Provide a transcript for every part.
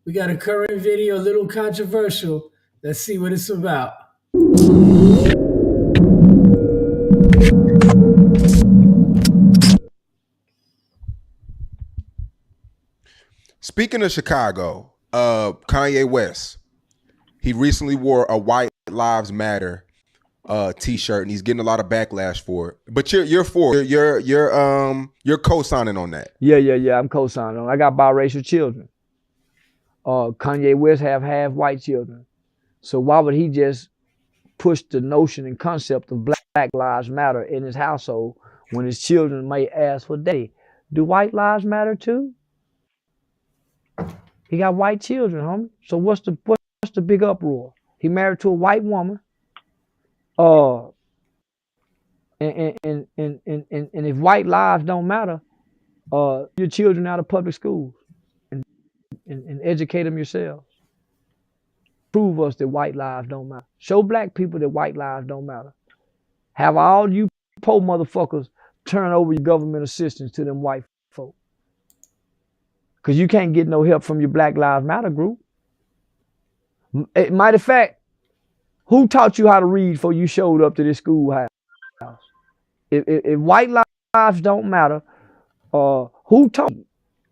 We got a current video, a little controversial. Let's see what it's about. Speaking of Chicago, Kanye West, he recently wore a White Lives Matter t-shirt, and he's getting a lot of backlash for it. But you're co-signing on that. Yeah. I'm co-signing. I got biracial children. Kanye West have half white children. So why would he just push the notion and concept of Black Lives Matter in his household when his children may ask for daddy? Do white lives matter too? He got white children, homie. So what's the big uproar? He married to a white woman. And if white lives don't matter, your children out of public schools and educate them yourselves. Prove us that white lives don't matter. Show black people that white lives don't matter. Have all you poor motherfuckers turn over your government assistance to them white folk. Because you can't get no help from your Black Lives Matter group. Matter of fact, who taught you how to read before you showed up to this schoolhouse? If white lives don't matter, who taught you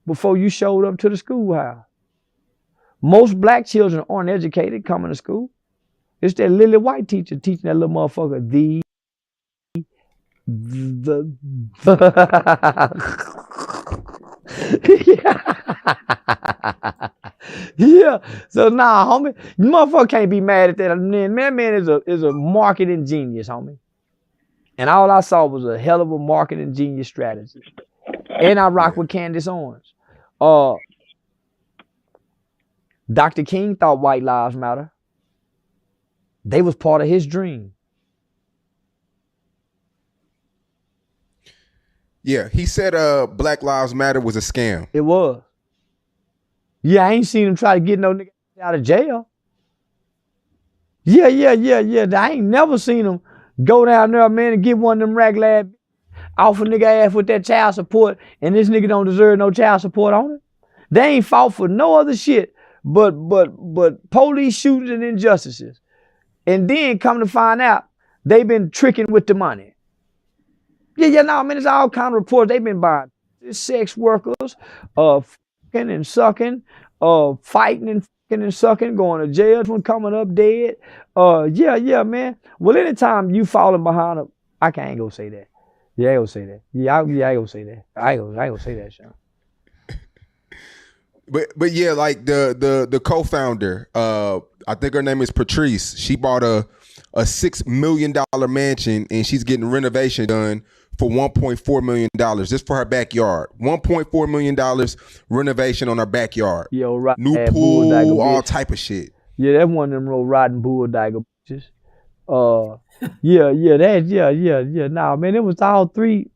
before you showed up to the schoolhouse? Most black children aren't educated coming to school. It's that lily white teacher teaching that little motherfucker the yeah. So nah, homie, you motherfucker can't be mad at that. Man is a marketing genius, homie. And all I saw was a hell of a marketing genius strategy. And I rock with Candace Owens. Dr. King thought white lives matter. They was part of his dream. Yeah, he said Black Lives Matter was a scam. It was. Yeah, I ain't seen him try to get no nigga out of jail. Yeah. I ain't never seen him go down there, man, and get one of them rag off a nigga ass with that child support, and this nigga don't deserve no child support on it. They ain't fought for no other shit but police shootings and injustices. And then come to find out, they been tricking with the money. Man, it's all kind of reports. They've been buying sex workers, fucking and sucking, fighting and fucking and sucking, going to jail, one coming up dead. Man. Well, anytime you falling behind them, I ain't gonna say that. Yeah, I ain't gonna say that. I ain't gonna say that. I ain't gonna say that, Sean. But yeah, like the co-founder, I think her name is Patrice. She bought a $6 million mansion, and she's getting renovation done for $1.4 million just for her backyard. $1.4 million renovation on her backyard. Yo, right. New pool, all type of shit. Yeah, that's one of them little rotten bulldagger bitches. Yeah. Nah, man, it was all three.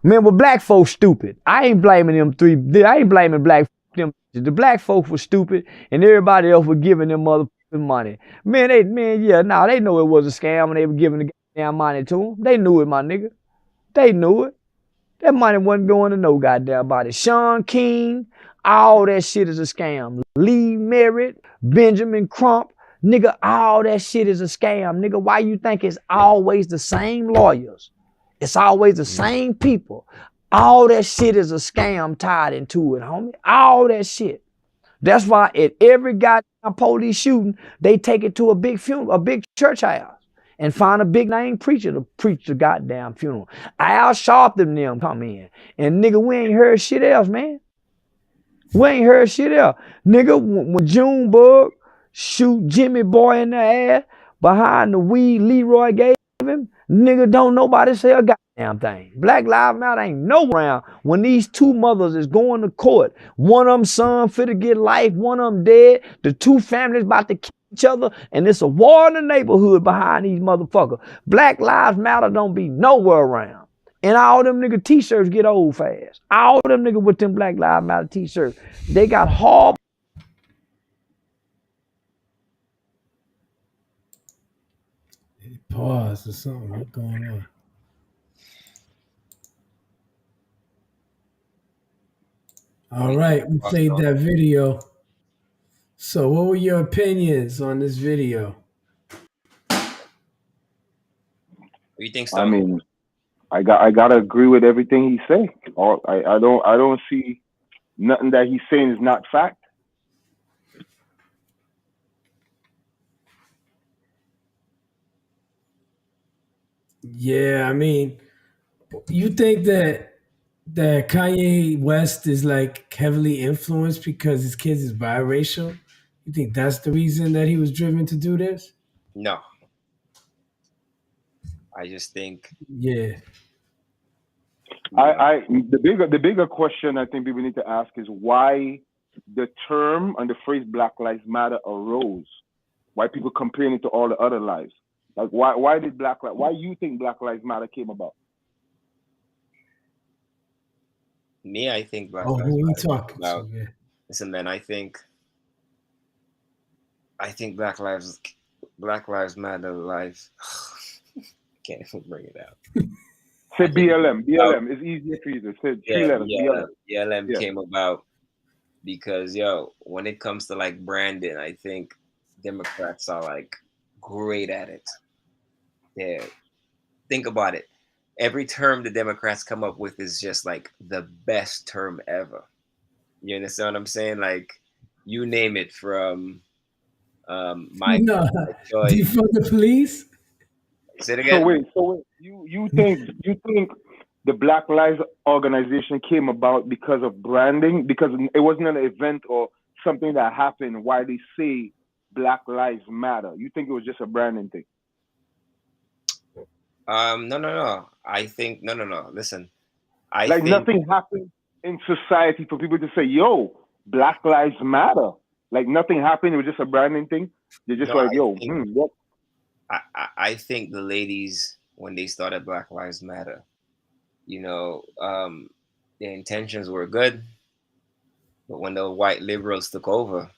Man, well, black folks stupid. I ain't blaming them three. I ain't blaming black them. The black folks were stupid, and everybody else was giving them motherfucking money. They know it was a scam, and they were giving the goddamn money to them. They knew it, my nigga. They knew it. That money wasn't going to no goddamn body. Sean King, all that shit is a scam. Lee Merritt, Benjamin Crump, nigga, all that shit is a scam. Nigga, why you think it's always the same lawyers? It's always the same people. All that shit is a scam tied into it, homie. All that shit. That's why at every goddamn police shooting, they take it to a big funeral, a big church house, and find a big name preacher to preach the goddamn funeral. Al Sharpton and them come in. And nigga, we ain't heard shit else, man. We ain't heard shit else. Nigga, when Junebug shoot Jimmy Boy in the ass behind the weed Leroy gave him, nigga, don't nobody say a goddamn thing. Black Lives Matter ain't no around when these two mothers is going to court. One of them son fit to get life, one of them dead. The two families about to kill each other, and it's a war in the neighborhood behind these motherfuckers. Black Lives Matter don't be nowhere around. And all them nigga t-shirts get old fast. All them nigga with them Black Lives Matter t-shirts, they got horrible. Pause or something. What's going on? All right, we played that video. So, what were your opinions on this video? What do you think, I Stone? mean, I gotta agree with everything he say. I don't see nothing that he's saying is not fact. Yeah, I mean, you think that Kanye West is like heavily influenced because his kids is biracial? You think that's the reason that he was driven to do this? No. I just think Yeah. The bigger question I think people need to ask is why the term and the phrase Black Lives Matter arose. Why people comparing it to all the other lives? Like why did why you think Black Lives Matter came about? I think Black Oh, Lives who we Matter talking about. to? Yeah. Listen, man, I think Black Lives Matter life. Can't even bring it out. Say BLM. BLM is easier for you to say. Yeah, BLM. BLM Yeah. came about because when it comes to like branding, I think Democrats are like great at it. Yeah, think about it. Every term the Democrats come up with is just like the best term ever. You understand what I'm saying? Like, you name it, from my No, choice. defund the police. Say it again. So wait. You think the Black Lives organization came about because of branding? Because it wasn't an event or something that happened why they say Black Lives Matter. You think it was just a branding thing? No. I think no. Listen, I Like think nothing happened in society for people to say, "Yo, Black Lives Matter." Like nothing happened. It was just a branding thing. They're just no. like, "Yo, what?" I think the ladies, when they started Black Lives Matter, their intentions were good, but when the white liberals took over,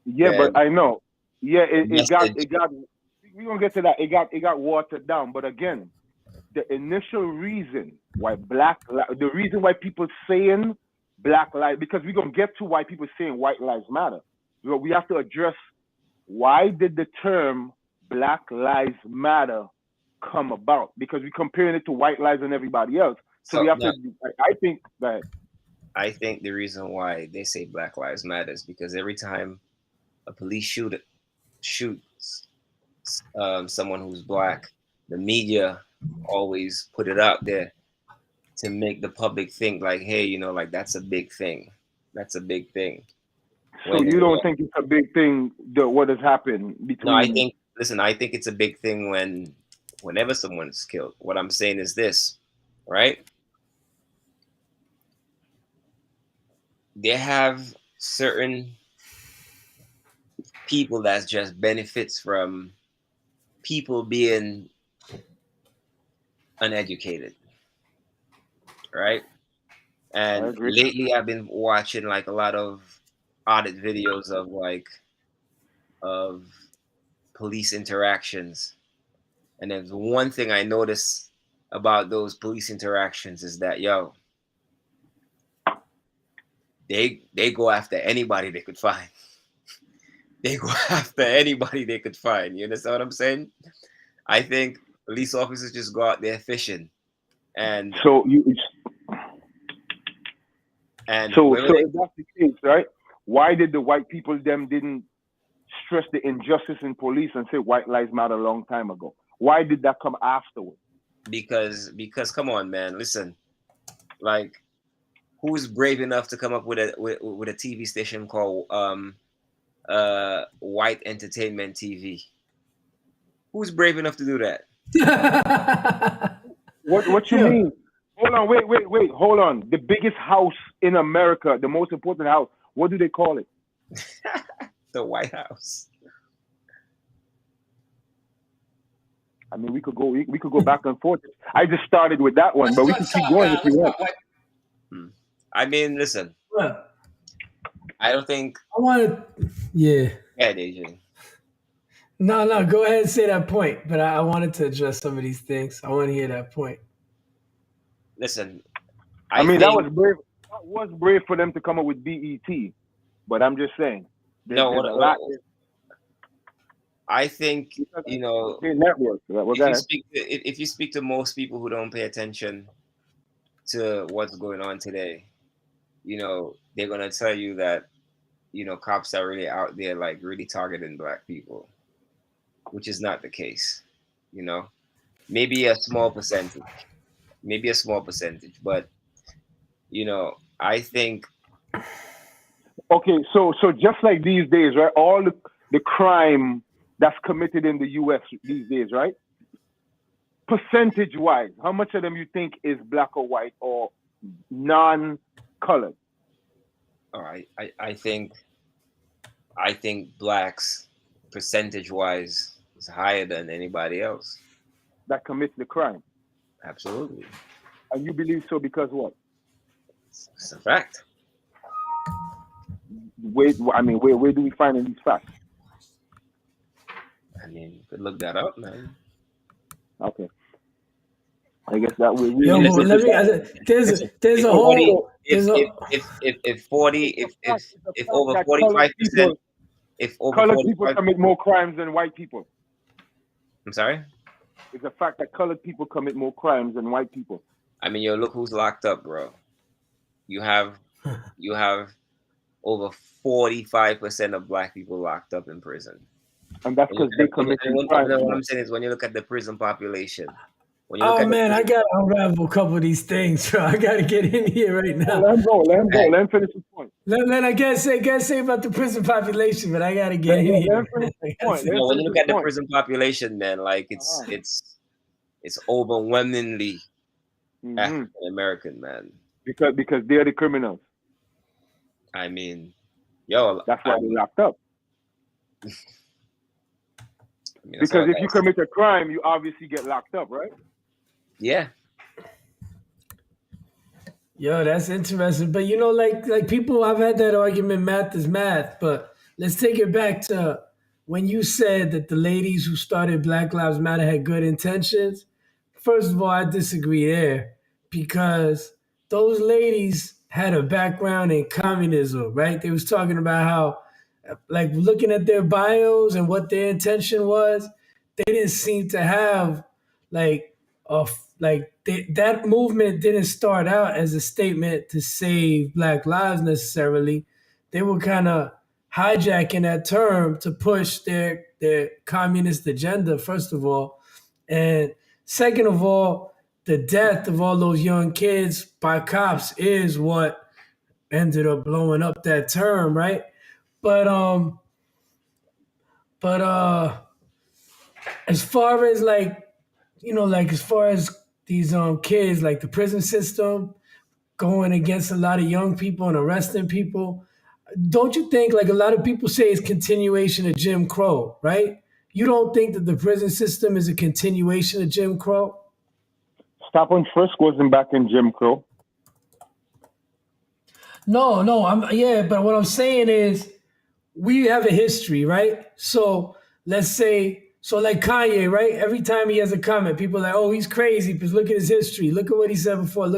Yeah, then but I know. Yeah, the message. it got. We gonna get to that. It got watered down. But again, the initial reason why the reason why people saying Black Lives, because we're gonna get to why people saying White Lives Matter. So we have to address why did the term Black Lives Matter come about? Because we're comparing it to white lives and everybody else. So we have No, to. I think that. I think the reason why they say Black Lives Matter is because every time a police shoots someone who's black, the media always put it out there to make the public think like, hey, like that's a big thing. That's a big thing. So you don't think it's a big thing what has happened between? No, I think it's a big thing whenever someone's killed. What I'm saying is this, right? They have certain people that just benefits from people being uneducated, right? And lately I've been watching like a lot of audit videos of police interactions, and there's one thing I noticed about those police interactions is that they go after anybody they could find. They go after anybody they could find. You understand what I'm saying? I think police officers just go out there fishing, and so if that's the case, right? Why did the white people didn't stress the injustice in police and say White Lives Matter a long time ago? Why did that come afterward? Because come on, man, listen, like, who's brave enough to come up with a TV station called White Entertainment TV? Who's brave enough to do that? What you mean? Hold on, wait, hold on. The biggest house in America, the most important house, what do they call it? The White House. I mean, we could go back and forth. I just started with that one, but we can keep going if you want. I mean, listen. I don't think. I want to. Yeah. Yeah, DJ. No. Go ahead and say that point. But I wanted to address some of these things. I want to hear that point. Listen, I mean, think, that was brave. That was brave for them to come up with BET. But I'm just saying, no, there's a lot. I think, you know, Network. if you speak to most people who don't pay attention to what's going on today, you know, they're gonna tell you that, you know, cops are really out there like really targeting black people, which is not the case. You know, maybe a small percentage, but you know, I think Okay, so just like these days, right? All the crime that's committed in the U.S. these days, right? Percentage-wise, how much of them you think is black or white or non-colored? all right, I think blacks percentage wise is higher than anybody else. That commits the crime. Absolutely. And you believe so because what? It's a fact. Where do we find in these facts? I mean, you could look that up, man. Okay. I guess that would really. Yo, but let me. There's a whole. If over 45%, if over colored 45%, people commit more crimes than white people. I'm sorry. It's a fact that colored people commit more crimes than white people. I mean, yo, look who's locked up, bro. You have over 45% of black people locked up in prison. And that's because they commit crimes. What I'm saying is, when you look at the prison population, oh man, I gotta unravel a couple of these things, bro. I gotta get in here right now. Let him go. Let him finish his point. Let I can't say about the prison population, but I gotta get in here. When you look at the prison population, man, like it's overwhelmingly African American, man. Because they're the criminals. I mean, yo, that's why they're locked up. Because if you commit a crime, you obviously get locked up, right? Yeah. Yo, that's interesting. But you know, like people, I've had that argument, math is math. But let's take it back to when you said that the ladies who started Black Lives Matter had good intentions. First of all, I disagree there because those ladies had a background in communism, right? They was talking about how, like, looking at their bios and what their intention was, they didn't seem to have that movement didn't start out as a statement to save Black lives necessarily. They were kind of hijacking that term to push their communist agenda, first of all. And second of all, the death of all those young kids by cops is what ended up blowing up that term, right? But as far as as far as these kids, like the prison system going against a lot of young people and arresting people, don't you think, like a lot of people say, it's continuation of Jim Crow, right? You don't think that the prison system is a continuation of Jim Crow? Stop and frisk wasn't back in Jim Crow. No, but what I'm saying is we have a history, right? So let's say, like Kanye, right? Every time he has a comment, people are like, oh, he's crazy because look at his history. Look at what he said before.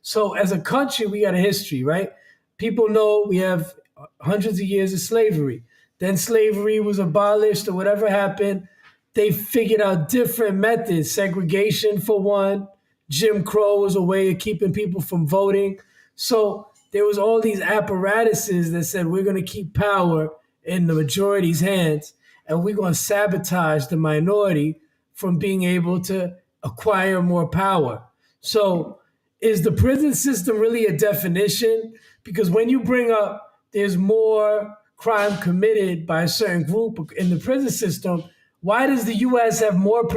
So as a country, we got a history, right? People know we have hundreds of years of slavery. Then slavery was abolished or whatever happened. They figured out different methods. Segregation for one. Jim Crow was a way of keeping people from voting. So there was all these apparatuses that said we're going to keep power in the majority's hands and we're going to sabotage the minority from being able to acquire more power. So is the prison system really a definition? Because when you bring up there's more crime committed by a certain group in the prison system, why does the U.S. have more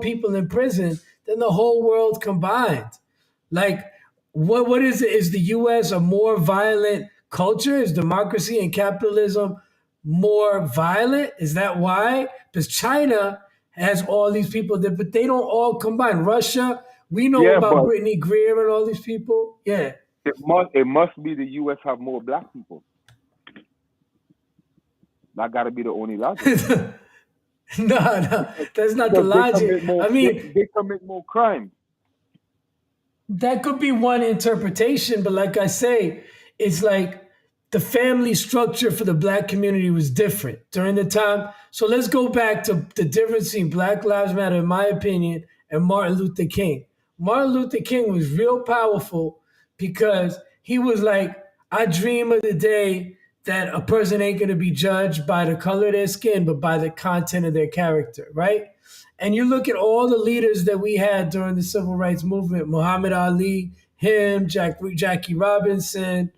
people in prison than the whole world combined? Like, what is it? Is the U.S. a more violent culture? Is democracy and capitalism more violent? Is that why? Because China has all these people there, but they don't all combine. Russia, we know about Brittany Greer and all these people. Yeah. It must be the U.S. have more black people. That got to be the only logic. No, that's not the logic. They commit more crimes. That could be one interpretation, but like I say, it's like the family structure for the black community was different during the time. So let's go back to the difference between Black Lives Matter, in my opinion, and Martin Luther King. Martin Luther King was real powerful because he was like, I dream of the day that a person ain't going to be judged by the color of their skin, but by the content of their character, right? And you look at all the leaders that we had during the civil rights movement, Muhammad Ali, him, Jackie Robinson,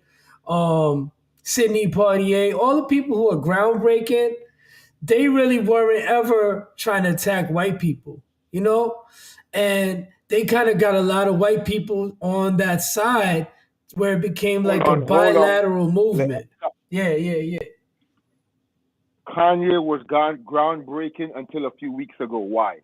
Sidney Poitier, all the people who are groundbreaking, they really weren't ever trying to attack white people, you know? And they kind of got a lot of white people on that side where it became like a Hold on. bilateral movement. Yeah. Kanye was groundbreaking until a few weeks ago. Why?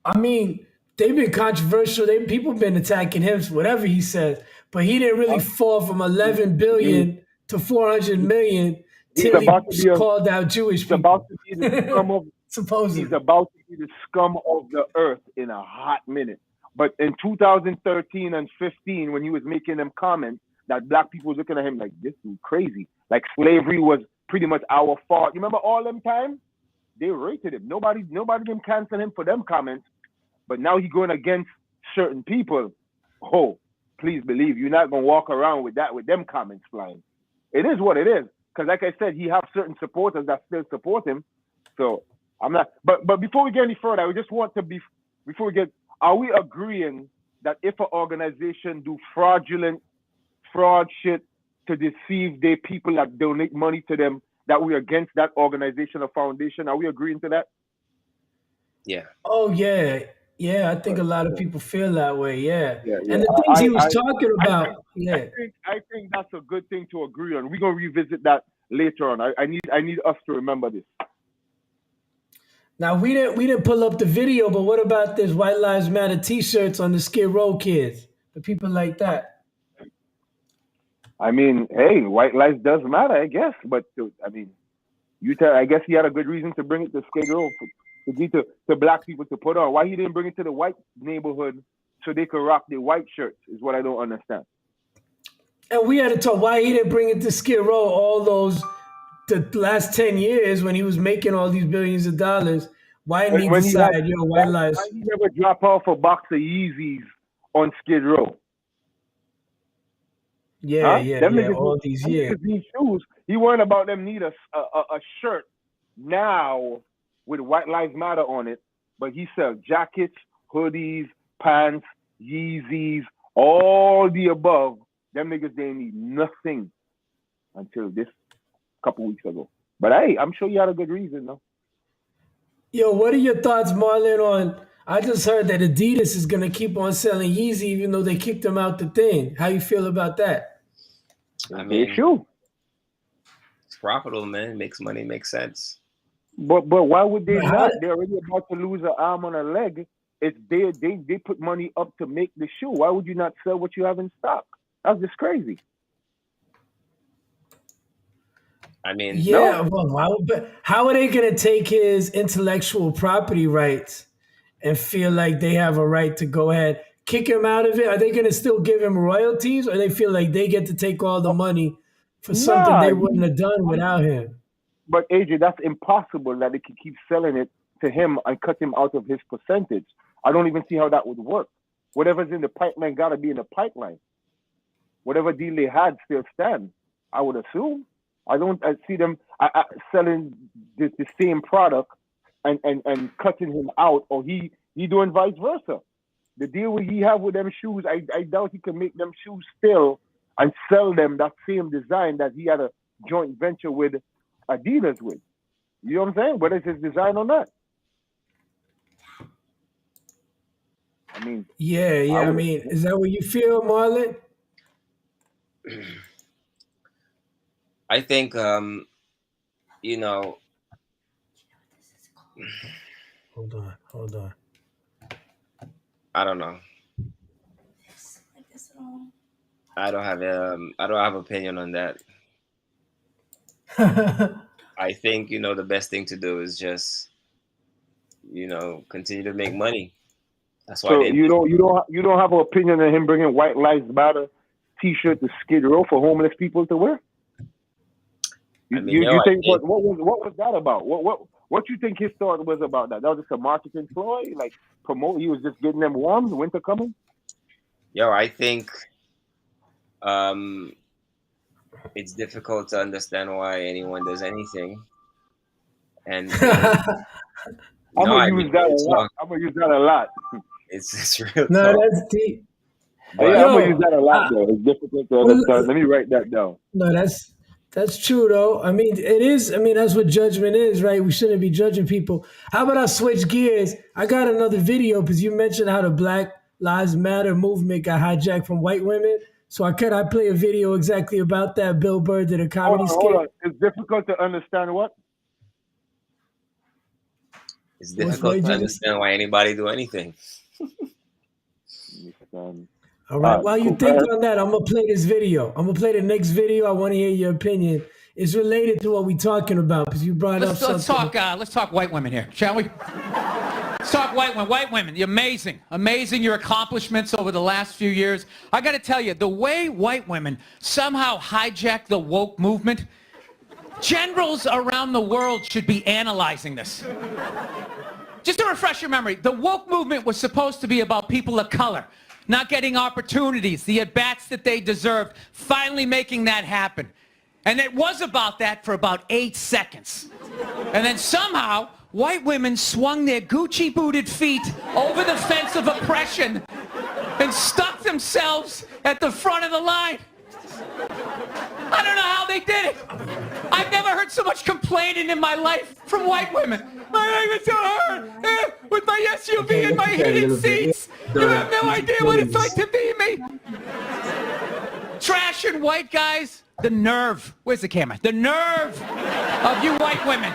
I mean, they've been controversial. People been attacking him for whatever he says, but he didn't really fall from 11 billion to 400 million till he called out Jewish people. About to be the scum of supposedly. He's about to be the scum of the earth in a hot minute. But in 2013 and 15, when he was making them comments, that black people was looking at him like, this is crazy. Like slavery was pretty much our fault. You remember all them time? They rated him. Nobody them cancel him for them comments. But now he going against certain people. Oh, please believe you're not gonna walk around with them comments flying. It is what it is. Because like I said, he have certain supporters that still support him. So I'm not. But before we get any further, I just want to be before we get. Are we agreeing that if an organization do fraud shit to deceive the people that donate money to them, that we're against that organization or foundation? Are we agreeing to that? Yeah. Oh yeah. Yeah, I think a lot of people feel that way. Yeah. Yeah. And the things he was talking about. I think that's a good thing to agree on. We're gonna revisit that later on. I need us to remember this. Now we didn't pull up the video, but what about this White Lives Matter T-shirts on the Skid Row kids? The people like that. I mean, hey, white lives does matter, I guess. But I mean, I guess he had a good reason to bring it to Skid Row to black people to put on. Why he didn't bring it to the white neighborhood so they could rock their white shirts is what I don't understand. And we had to talk why he didn't bring it to Skid Row the last 10 years when he was making all these billions of dollars. Why didn't he decide, white lives? Why he never drop off a box of Yeezys on Skid Row? Yeah, all these years. Need shoes. He worried about them need a shirt now with White Lives Matter on it, but he sells jackets, hoodies, pants, Yeezys, all the above. Them niggas didn't need nothing until this couple weeks ago. But hey, I'm sure you had a good reason, though. Yo, what are your thoughts, Marlon, on I just heard that Adidas is gonna keep on selling Yeezy even though they kicked them out the thing. How you feel about that? I mean, sure. It's profitable, man. It makes money, makes sense. But why would they not? They're already about to lose an arm and a leg. It's they put money up to make the shoe. Why would you not sell what you have in stock? That's just crazy. I mean, yeah. No. Well, how are they going to take his intellectual property rights and feel like they have a right to go ahead, kick him out of it? Are they going to still give him royalties, or they feel like they get to take all the money for something they wouldn't have done without him? But AJ, that's impossible that they can keep selling it to him and cut him out of his percentage. I don't even see how that would work. Whatever's in the pipeline got to be in the pipeline. Whatever deal they had still stands, I would assume. I see them selling the same product and cutting him out, or he doing vice versa. The deal he have with them shoes, I doubt he can make them shoes still and sell them that same design that he had a joint venture with Adidas with. You know what I'm saying? Whether it's his design or not. I mean, yeah. I mean, is that what you feel, Marlon? I think, Hold on. I don't know. I don't have opinion on that. I think, the best thing to do is just, continue to make money. That's why So they. you don't have an opinion on him bringing White Lives Matter T-shirt to Skid Row for homeless people to wear? I mean, You I think think what was that about? What you think his thought was about that? That was just a marketing ploy, like promote. He was just getting them warm. Winter coming. I think it's difficult to understand why anyone does anything, and I'm no, gonna I use mean that a it's lot. not. I'm gonna use that a lot. It's real No, talk. that's deep. But Yeah, I'm gonna Yo, use that a lot though. It's difficult to well, understand. Let me write that down. no, that's true though. I mean, it is. I mean, that's what judgment is, right? We shouldn't be judging people. How about I switch gears? I got another video because you mentioned how the Black Lives Matter movement got hijacked from white women. So I play a video exactly about that. Bill Burr did a comedy Hold skit. on. It's difficult to understand what? it's What difficult did to you just? understand why anybody do anything. All right. While you Cool. think on that, I'm gonna play this video. I'm gonna play the next video. I want to hear your opinion. It's related to what we're talking about because you brought up Let's something. let's talk white women here, shall we? Let's talk white women. White women, you're amazing your accomplishments over the last few years. I got to tell you, the way white women somehow hijacked the woke movement, generals around the world should be analyzing this. Just to refresh your memory, the woke movement was supposed to be about people of color not getting opportunities, the at-bats that they deserved, finally making that happen. And it was about that for about 8 seconds. And then somehow, white women swung their Gucci-booted feet over the fence of oppression and stuck themselves at the front of the line. I don't know how they did it. I've never heard so much complaining in my life from white women. My leg is so hurt with my SUV and my heated seats. You have no idea what it's like to be me. Trashing white guys. The nerve. Where's the camera? The nerve of you white women.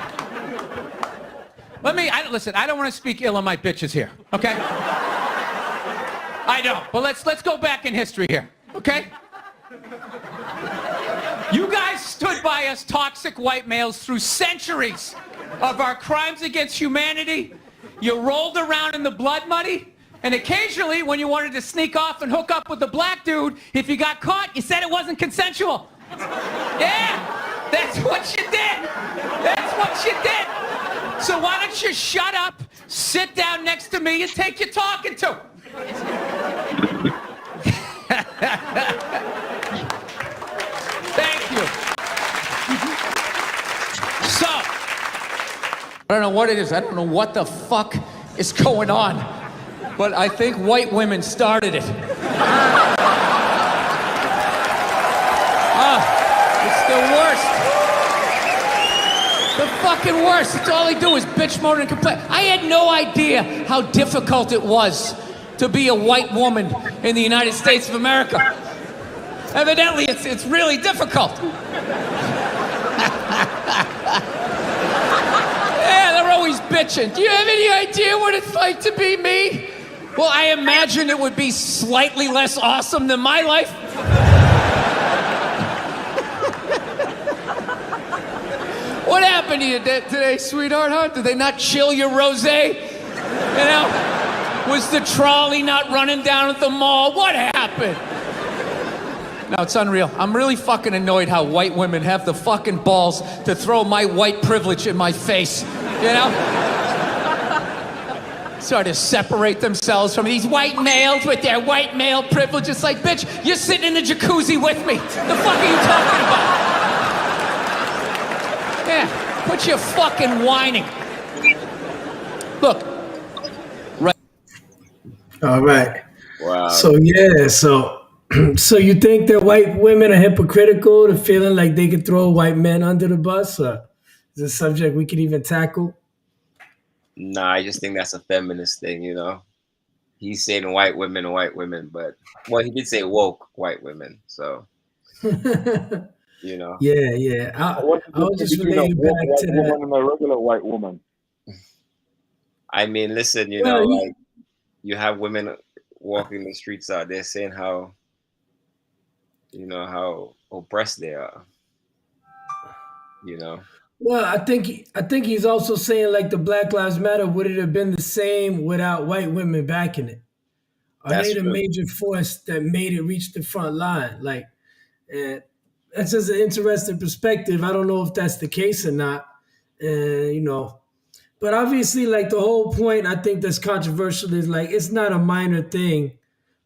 Listen, I don't want to speak ill of my bitches here, okay? I don't. But let's go back in history here, okay? You guys stood by us toxic white males through centuries of our crimes against humanity. You rolled around in the blood money, and occasionally when you wanted to sneak off and hook up with a black dude, if you got caught, you said it wasn't consensual. Yeah, that's what you did. That's what you did. So why don't you shut up, sit down next to me, and take your talking to. Thank you. So, I don't know what it is. I don't know what the fuck is going on. But I think white women started it. It's the worst. The fucking worst. It's all they do is bitch, moan, and complain. I had no idea how difficult it was to be a white woman in the United States of America. Evidently, it's really difficult. Yeah, they're always bitching. Do you have any idea what it's like to be me? Well, I imagine it would be slightly less awesome than my life. What happened to you today, sweetheart, huh? Did they not chill your rosé? You know? Was the trolley not running down at the mall? What happened? No, it's unreal. I'm really fucking annoyed how white women have the fucking balls to throw my white privilege in my face, you know? Sort of separate themselves from these white males with their white male privilege. It's like, bitch, you're sitting in the jacuzzi with me. The fuck are you talking about? Yeah, quit your fucking whining. Look. Right. All right. Wow. So yeah, so you think that white women are hypocritical to feeling like they could throw white men under the bus? Or is this a subject we could even tackle? Nah, I just think that's a feminist thing, you know. He's saying white women, but well, he did say woke white women, so you know. Yeah. I was just between a relating woke back white to woman that. and a regular white woman. I mean, listen, you Well, know, like you have women walking the streets out there saying how, you know, how oppressed they are. You know. Well, I think he's also saying like the Black Lives Matter would it have been the same without white women backing it? Are That's they the true. major force that made it reach the front line? Like, and that's just an interesting perspective. I don't know if that's the case or not. You know, but obviously, like the whole point, I think that's controversial is like it's not a minor thing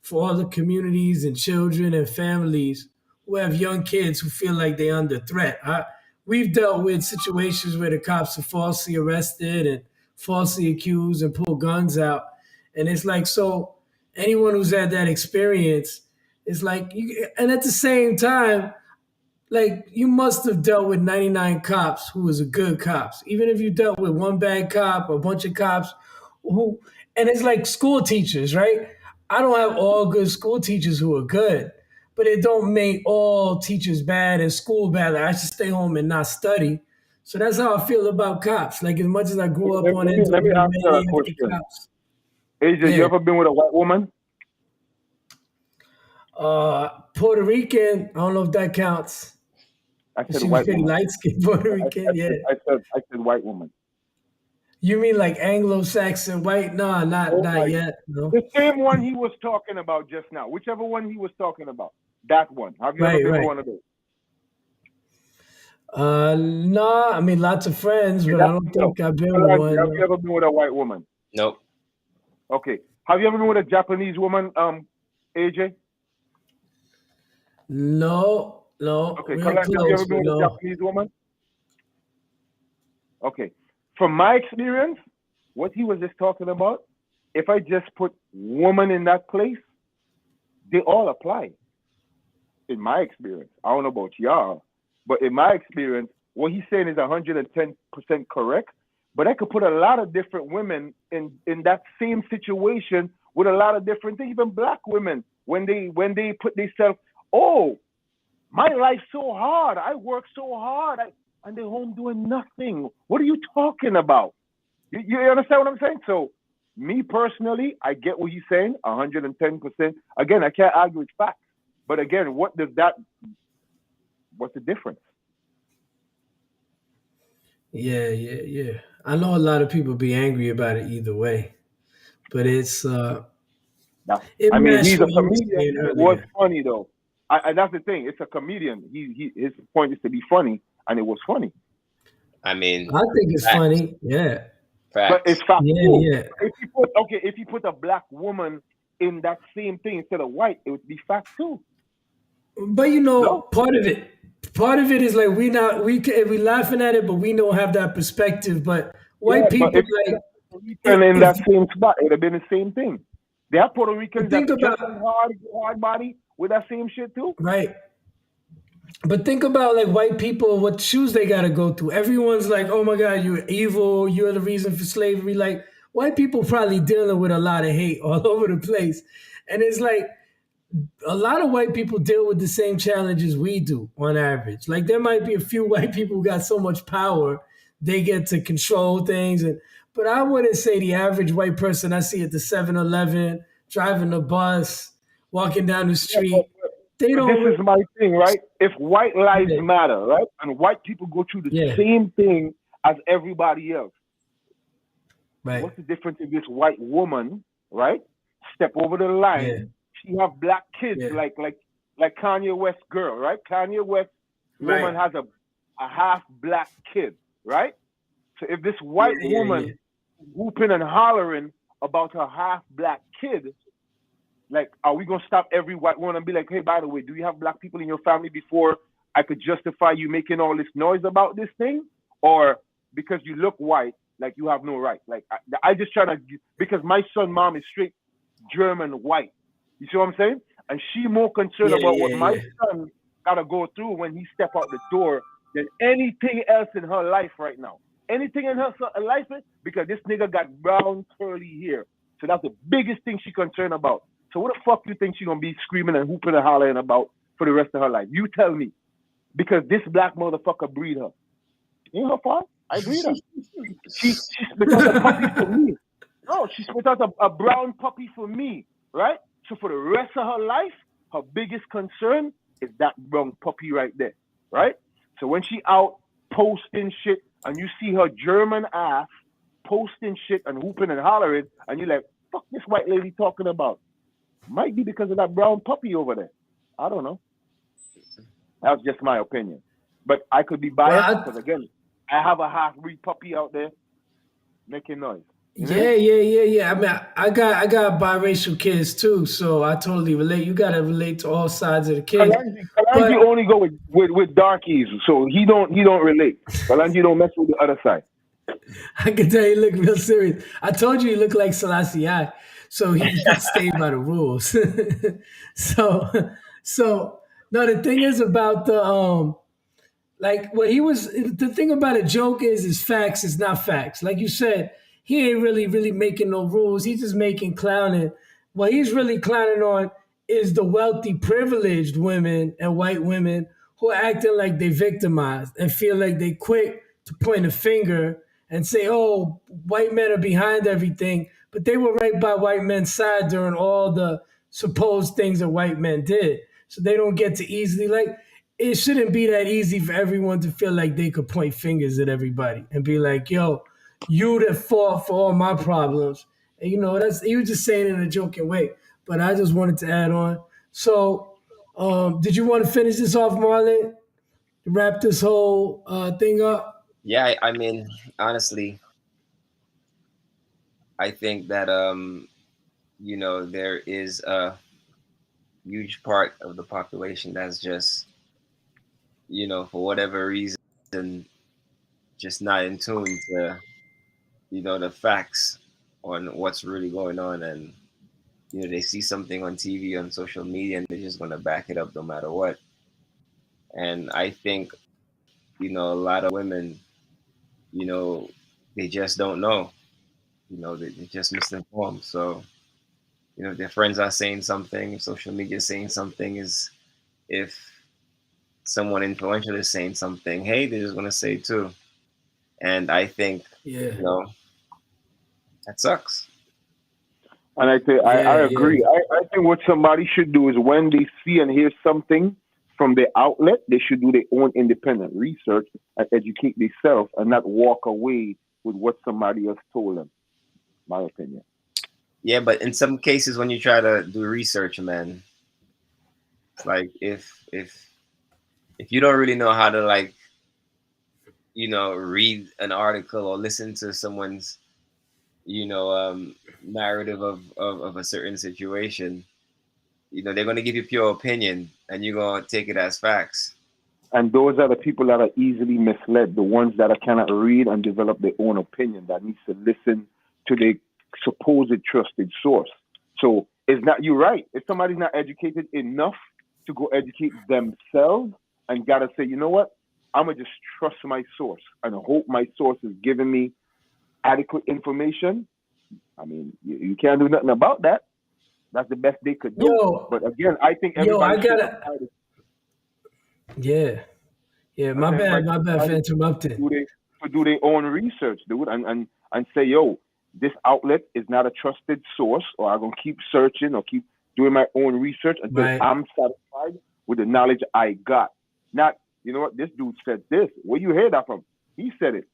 for all the communities and children and families who have young kids who feel like they're under threat. We've dealt with situations where the cops are falsely arrested and falsely accused and pull guns out, and it's like so. Anyone who's had that experience is like, and at the same time, like you must have dealt with 99 cops who was a good cops. Even if you dealt with one bad cop or a bunch of cops who, and it's like school teachers, right? I don't have all good school teachers who are good, but it don't make all teachers bad and school bad. Like I should stay home and not study. So that's how I feel about cops. Like as much as I grew up on Let me ask you a NWA after question. cops. AJ, you Yeah. ever been with a white woman? Puerto Rican, I don't know if that counts. I said She was white pretty woman. light skinned Puerto Rican, yeah. I said white woman. You mean like Anglo-Saxon white? No, Oh not my, yet. No. the same one he was talking about just now. Whichever one he was talking about. That one. Have you ever Right, been with right. one of those? No, I mean lots of friends, but I don't No. think I've been with Have one. you ever been with a white woman? Nope. Okay. Have you ever been with a Japanese woman, AJ? No. Okay. Real Kalani, have you close, ever been but with a no. Japanese woman? Okay. From my experience, what he was just talking about, if I just put woman in that place, they all apply. In my experience, I don't know about y'all, but in my experience, what he's saying is 110% correct. But I could put a lot of different women in that same situation with a lot of different things. Even black women, when they put themselves, oh, my life's so hard. I work so hard. And they're home doing nothing. What are you talking about? You understand what I'm saying? So, me personally, I get what he's saying, 110%. Again, I can't argue with facts. But again, what's the difference? Yeah. I know a lot of people be angry about it either way, but it's it I mean, he's matched a what you were comedian. saying It was earlier. funny though. That's the thing. It's a comedian. His point is to be funny, and it was funny. I mean, I think it's facts. funny. Yeah. But it's fact too. Yeah. If you put a black woman in that same thing instead of white, it would be fact too. But you know, No? part of it is like we laughing at it, but we don't have that perspective. But white people But if like Puerto Rican in if- that same spot, it would have been the same thing. They have Puerto Ricans Think that just about- hard body with that same shit too. right. But think about like white people, what shoes they gotta go through. Everyone's like, "Oh my God, you're evil. You're the reason for slavery." Like white people probably dealing with a lot of hate all over the place, and it's like a lot of white people deal with the same challenges we do on average. Like there might be a few white people who got so much power they get to control things, but I wouldn't say the average white person I see at the 7-Eleven, driving the bus, walking down the street. They don't. This is my thing, right? If white lives Yeah. matter, right, and white people go through the Yeah. same thing as everybody else, Right. what's the difference if this white woman, right, step over the line? Yeah. She have black kids Yeah. like Kanye West girl, right? Kanye West woman has a half black kid, right? So if this white woman whooping and hollering about her half black kid, like, are we gonna stop every white woman and be like, hey, by the way, do you have black people in your family before I could justify you making all this noise about this thing? Or because you look white, like you have no right? Like I just try to, because my son mom is straight German white. You see what I'm saying? And she more concerned about what my son gotta go through when he step out the door than anything else in her life right now. Anything in her life, because this nigga got brown curly hair. So that's the biggest thing she concerned about. So what the fuck you think she gonna be screaming and hooping and hollering about for the rest of her life? You tell me. Because this black motherfucker breed her. Ain't her fault. I breed her. She spit out a puppy for me. No, she spit out a brown puppy for me, right? So for the rest of her life, her biggest concern is that brown puppy right there, right? So when she out posting shit and you see her German ass posting shit and hooping and hollering, and you're like, fuck this white lady talking about? Might be because of that brown puppy over there. I don't know. That's just my opinion. But I could be biased Well, because again, I have a half breed puppy out there making noise. You know? yeah. I mean, I got biracial kids too, so I totally relate. You gotta relate to all sides of the kids. Kalanji But only go with darkies, so he don't relate. Kalanji don't mess with the other side. I can tell you look real serious. I told you look like Selassie I, so he stayed by the rules. so so no, the thing is about like what he was the thing about a joke is facts is not facts. Like you said, he ain't really making no rules. He's just making clowning. What he's really clowning on is the wealthy, privileged women and white women who are acting like they victimized and feel like they quick to point a finger and say, "Oh, white men are behind everything," but they were right by white men's side during all the supposed things that white men did. So they don't get to easily like it shouldn't be that easy for everyone to feel like they could point fingers at everybody and be like, "Yo, you the fault for all my problems." And that's he was just saying it in a joking way. But I just wanted to add on. So, did you want to finish this off, Marlon? Wrap this whole thing up. Yeah, I mean, honestly, I think that there is a huge part of the population that's just, for whatever reason, just not in tune to, the facts on what's really going on. And, they see something on TV, on social media, and they're just going to back it up no matter what. And I think, a lot of women, they just don't know. They're just misinformed. So, if their friends are saying something, if social media is saying something, is if someone influential is saying something, hey, they're just gonna say too. And I think, Yeah. That sucks. And I agree. I think what somebody should do is when they see and hear something from the outlet, they should do their own independent research and educate themselves and not walk away with what somebody else told them. My opinion. Yeah, but in some cases when you try to do research, man, it's like if you don't really know how to read an article or listen to someone's narrative of a certain situation, they're going to give you pure opinion and you're going to take it as facts. And those are the people that are easily misled, the ones that cannot read and develop their own opinion, that needs to listen to their supposed trusted source. So it's not, you're right. If somebody's not educated enough to go educate themselves and got to say, you know what, I'm going to just trust my source and hope my source is giving me adequate information. I mean, you can't do nothing about that. That's the best they could do. But again, I think everybody my bad for interrupting. Do their own research, dude, and say, yo, this outlet is not a trusted source, or I'm gonna keep searching or keep doing my own research until I'm satisfied with the knowledge I got. Not, you know what, this dude said this. Where you hear that from? He said it.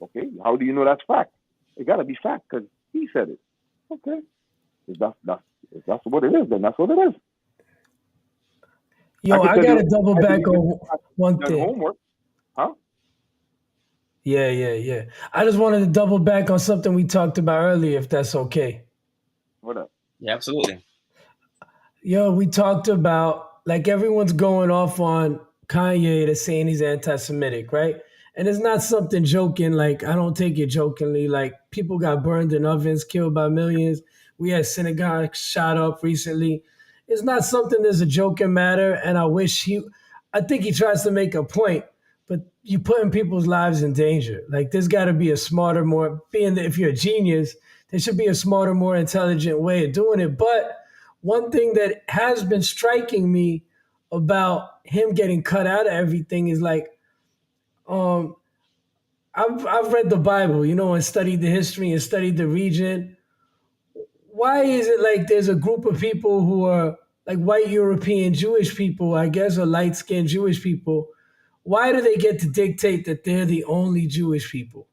Okay, how do you know that's fact? It gotta be fact because he said it. Okay, if that's what it is, then that's what it is. Yo, I gotta double back on one thing. Homework, huh? Yeah. I just wanted to double back on something we talked about earlier, if that's okay. What up? Yeah, absolutely. Yo, we talked about like everyone's going off on Kanye that's saying he's anti-Semitic, right? And it's not something joking. Like, I don't take it jokingly. Like, people got burned in ovens, killed by millions. We had synagogues shot up recently. It's not something that's a joking matter. And I think he tries to make a point, but you're putting people's lives in danger. Like, there's got to be a smarter, if you're a genius, there should be a smarter, more intelligent way of doing it. But one thing that has been striking me about him getting cut out of everything is like, I've read the Bible, and studied the history and studied the region. Why is it like there's a group of people who are like white European Jewish people, I guess, or light-skinned Jewish people? Why do they get to dictate that they're the only Jewish people?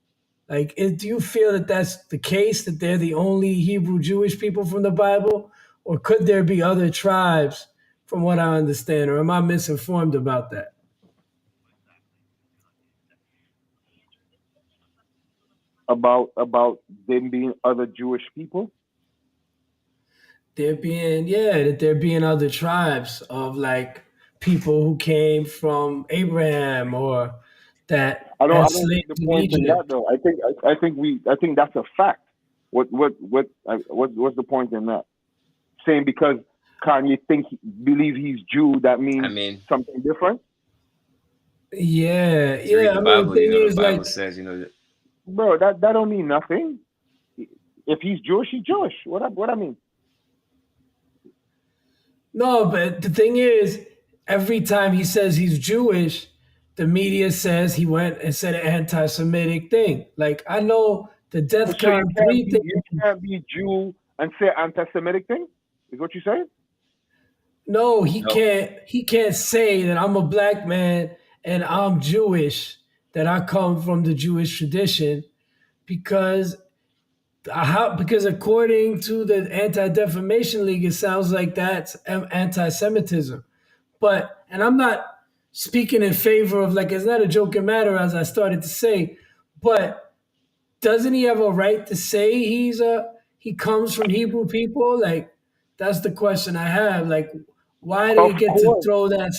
Like, do you feel that that's the case, that they're the only Hebrew Jewish people from the Bible? or could there be other tribes? From what I understand, or am I misinformed about that? About them being other Jewish people. That there being other tribes of like people who came from Abraham or that I had don't slaves get the in point in that Egypt. though. I think that's a fact. What's the point in that? Saying because Kanye believe he's Jew, that I means mean, something different. Yeah, to read yeah. the I mean, the Bible, you thing know, the is, Bible like, says, you know, Bro, that don't mean nothing. If he's Jewish, he's Jewish. What I mean? no, but the thing is, every time he says he's Jewish, the media says he went and said an anti-Semitic thing. Like, I know the So you DEFCON can't 3 be thing. Jew and say anti-Semitic thing. Is what you say? No, no. He can't say that I'm a black man and I'm Jewish, that I come from the Jewish tradition, because because according to the Anti-Defamation League, it sounds like that's anti-Semitism. But and I'm not speaking in favor of, like, it's not a joking matter, as I started to say, but doesn't he have a right to say he comes from Hebrew people? Like, that's the question I have. Like, why do Of you get to course. throw that?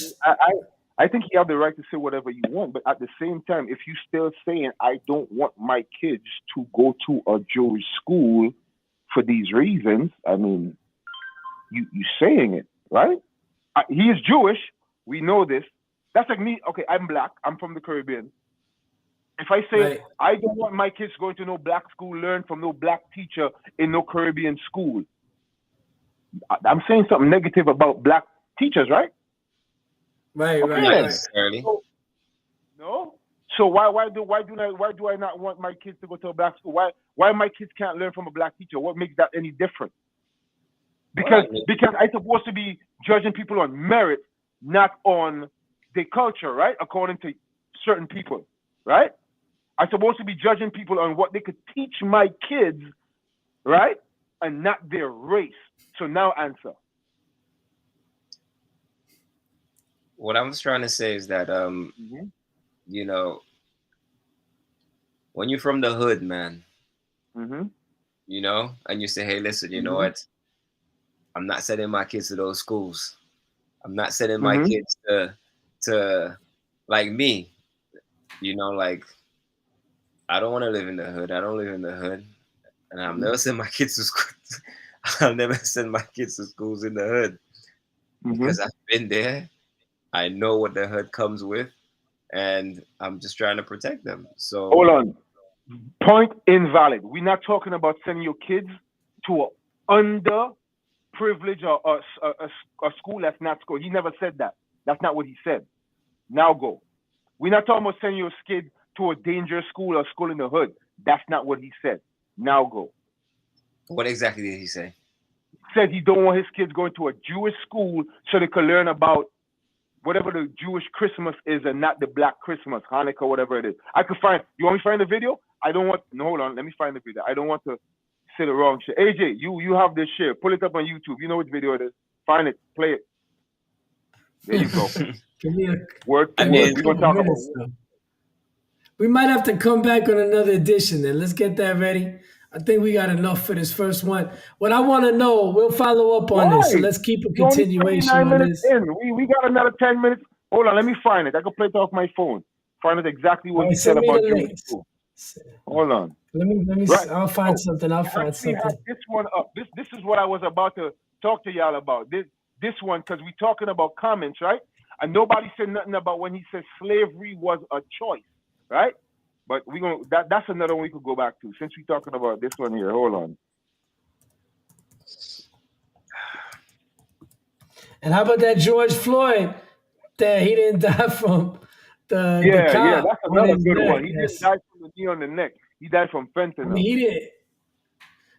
I think you have the right to say whatever you want, but at the same time, if you still saying I don't want my kids to go to a Jewish school for these reasons, I mean, you saying it, right? He is Jewish. We know this. That's like me. Okay, I'm black. I'm from the Caribbean. If I say Right. I don't want my kids going to no black school, learn from no black teacher in no Caribbean school, I'm saying something negative about black teachers, right? Right, Okay, Not right, then. right. necessarily. So, no. So why do I not want my kids to go to a black school? Why my kids can't learn from a black teacher? What makes that any different? Well, I Because mean, I'm supposed to be judging people on merit, not on their culture, right? According to certain people, right? I'm supposed to be judging people on what they could teach my kids, right? And not their race. So now answer. what I was trying to say is that, Mm-hmm. you know, when you're from the hood, man, Mm-hmm. you know, and you say, hey, listen, you know Mm-hmm. what? I'm not sending my kids to those schools. I'm not sending my Mm-hmm. kids to like me, you know, like I don't want to live in the hood. I don't live in the hood, and I'll Mm-hmm. never send my kids to school. I'll never send my kids to schools in the hood Mm-hmm. because I've been there. I know what the hood comes with, and I'm just trying to protect them. Hold So on. Point invalid. We're not talking about sending your kids to an underprivileged or a school that's not school. He never said that. That's not what he said. Now go. We're not talking about sending your kid to a dangerous school or school in the hood. That's not what he said. Now go. what exactly did he say? Said he don't want his kids going to a Jewish school so they could learn about whatever the Jewish Christmas is and not the black Christmas, Hanukkah, whatever it is. I could find. You want me to find the video? I don't want. No, hold on. Let me find the video. I don't want to say the wrong shit. AJ, you have this shit. Pull it up on YouTube. You know which video it is. Find it. Play it. There you go. Give me a Word I for give me a word. mean, We're gonna couple talk about. minutes though. We might have to come back on another edition then. Let's get that ready. I think we got enough for this first one. What I want to know, we'll follow up on this. So Why? let's keep a You're only continuation 29 on minutes this. in. We got another 10 minutes. Hold on, let me find it. I can play it off my phone. Find out exactly All what right, he said send me the about Jewish links. school. Hold on. Let me. Right. I'll find So something. I'll I find actually something. have this one up. This is what I was about to talk to y'all about. This one, because we're talking about comments, right? And nobody said nothing about when he said slavery was a choice, right? But that's another one we could go back to since we're talking about this one here. Hold on. And how about that George Floyd, that he didn't die from the Yeah, cop that's on another his good neck? one. He didn't Yes. die from the knee on the neck. He died from I mean, fentanyl. he did.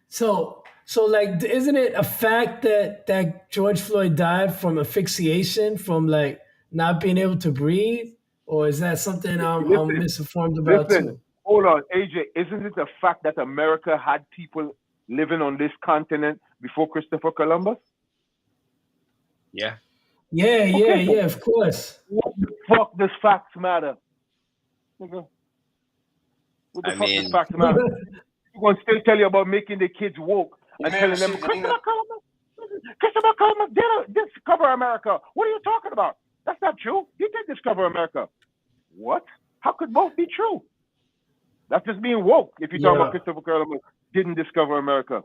So like, isn't it a fact that George Floyd died from asphyxiation, from like not being able to breathe, or is that something I'm Listen, misinformed about listen. too? Hold on, AJ. Isn't it a fact that America had people living on this continent before Christopher Columbus? Yeah. Yeah, of course. What the fuck does facts matter? Nigga, what the I fuck does mean, facts matter? We're going to still tell you about making the kids woke and Man, telling them, shit, Christopher Columbus did discover America. What are you talking about? That's not true. He did discover America. What? How could both be true? That's just being woke if you're talking about Christopher Columbus didn't discover America.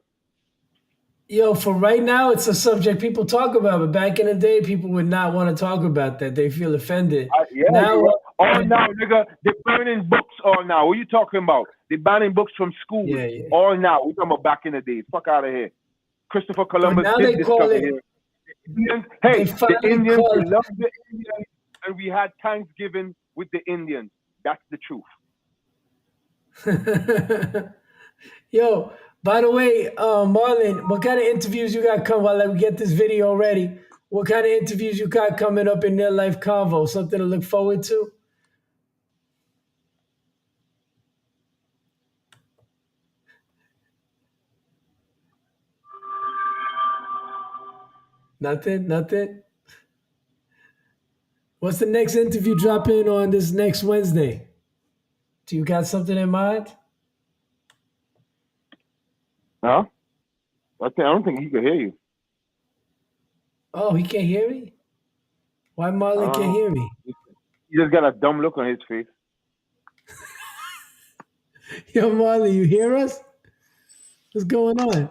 Yo, for right now, it's a subject people talk about, but back in the day, people would not want to talk about that. They feel offended. Now, all now, nigga, they're burning books all now. What are you talking about? They're banning books from school all now. We're talking about back in the days. Fuck out of here. Christopher Columbus did discover here. Hey, the Indians, we love the Indians, and we had Thanksgiving with the Indians. That's the truth. Yo, by the way, Marlon, what kind of interviews you got coming while we get this video ready? What kind of interviews you got coming up in Near Life Convo? Something to look forward to? Nothing? What's the next interview dropping on this next Wednesday? Do you got something in mind? Huh? I don't think he could hear you. Oh, he can't hear me? Why Marlon can't hear me? He just got a dumb look on his face. Yo, Marlon, you hear us? What's going on?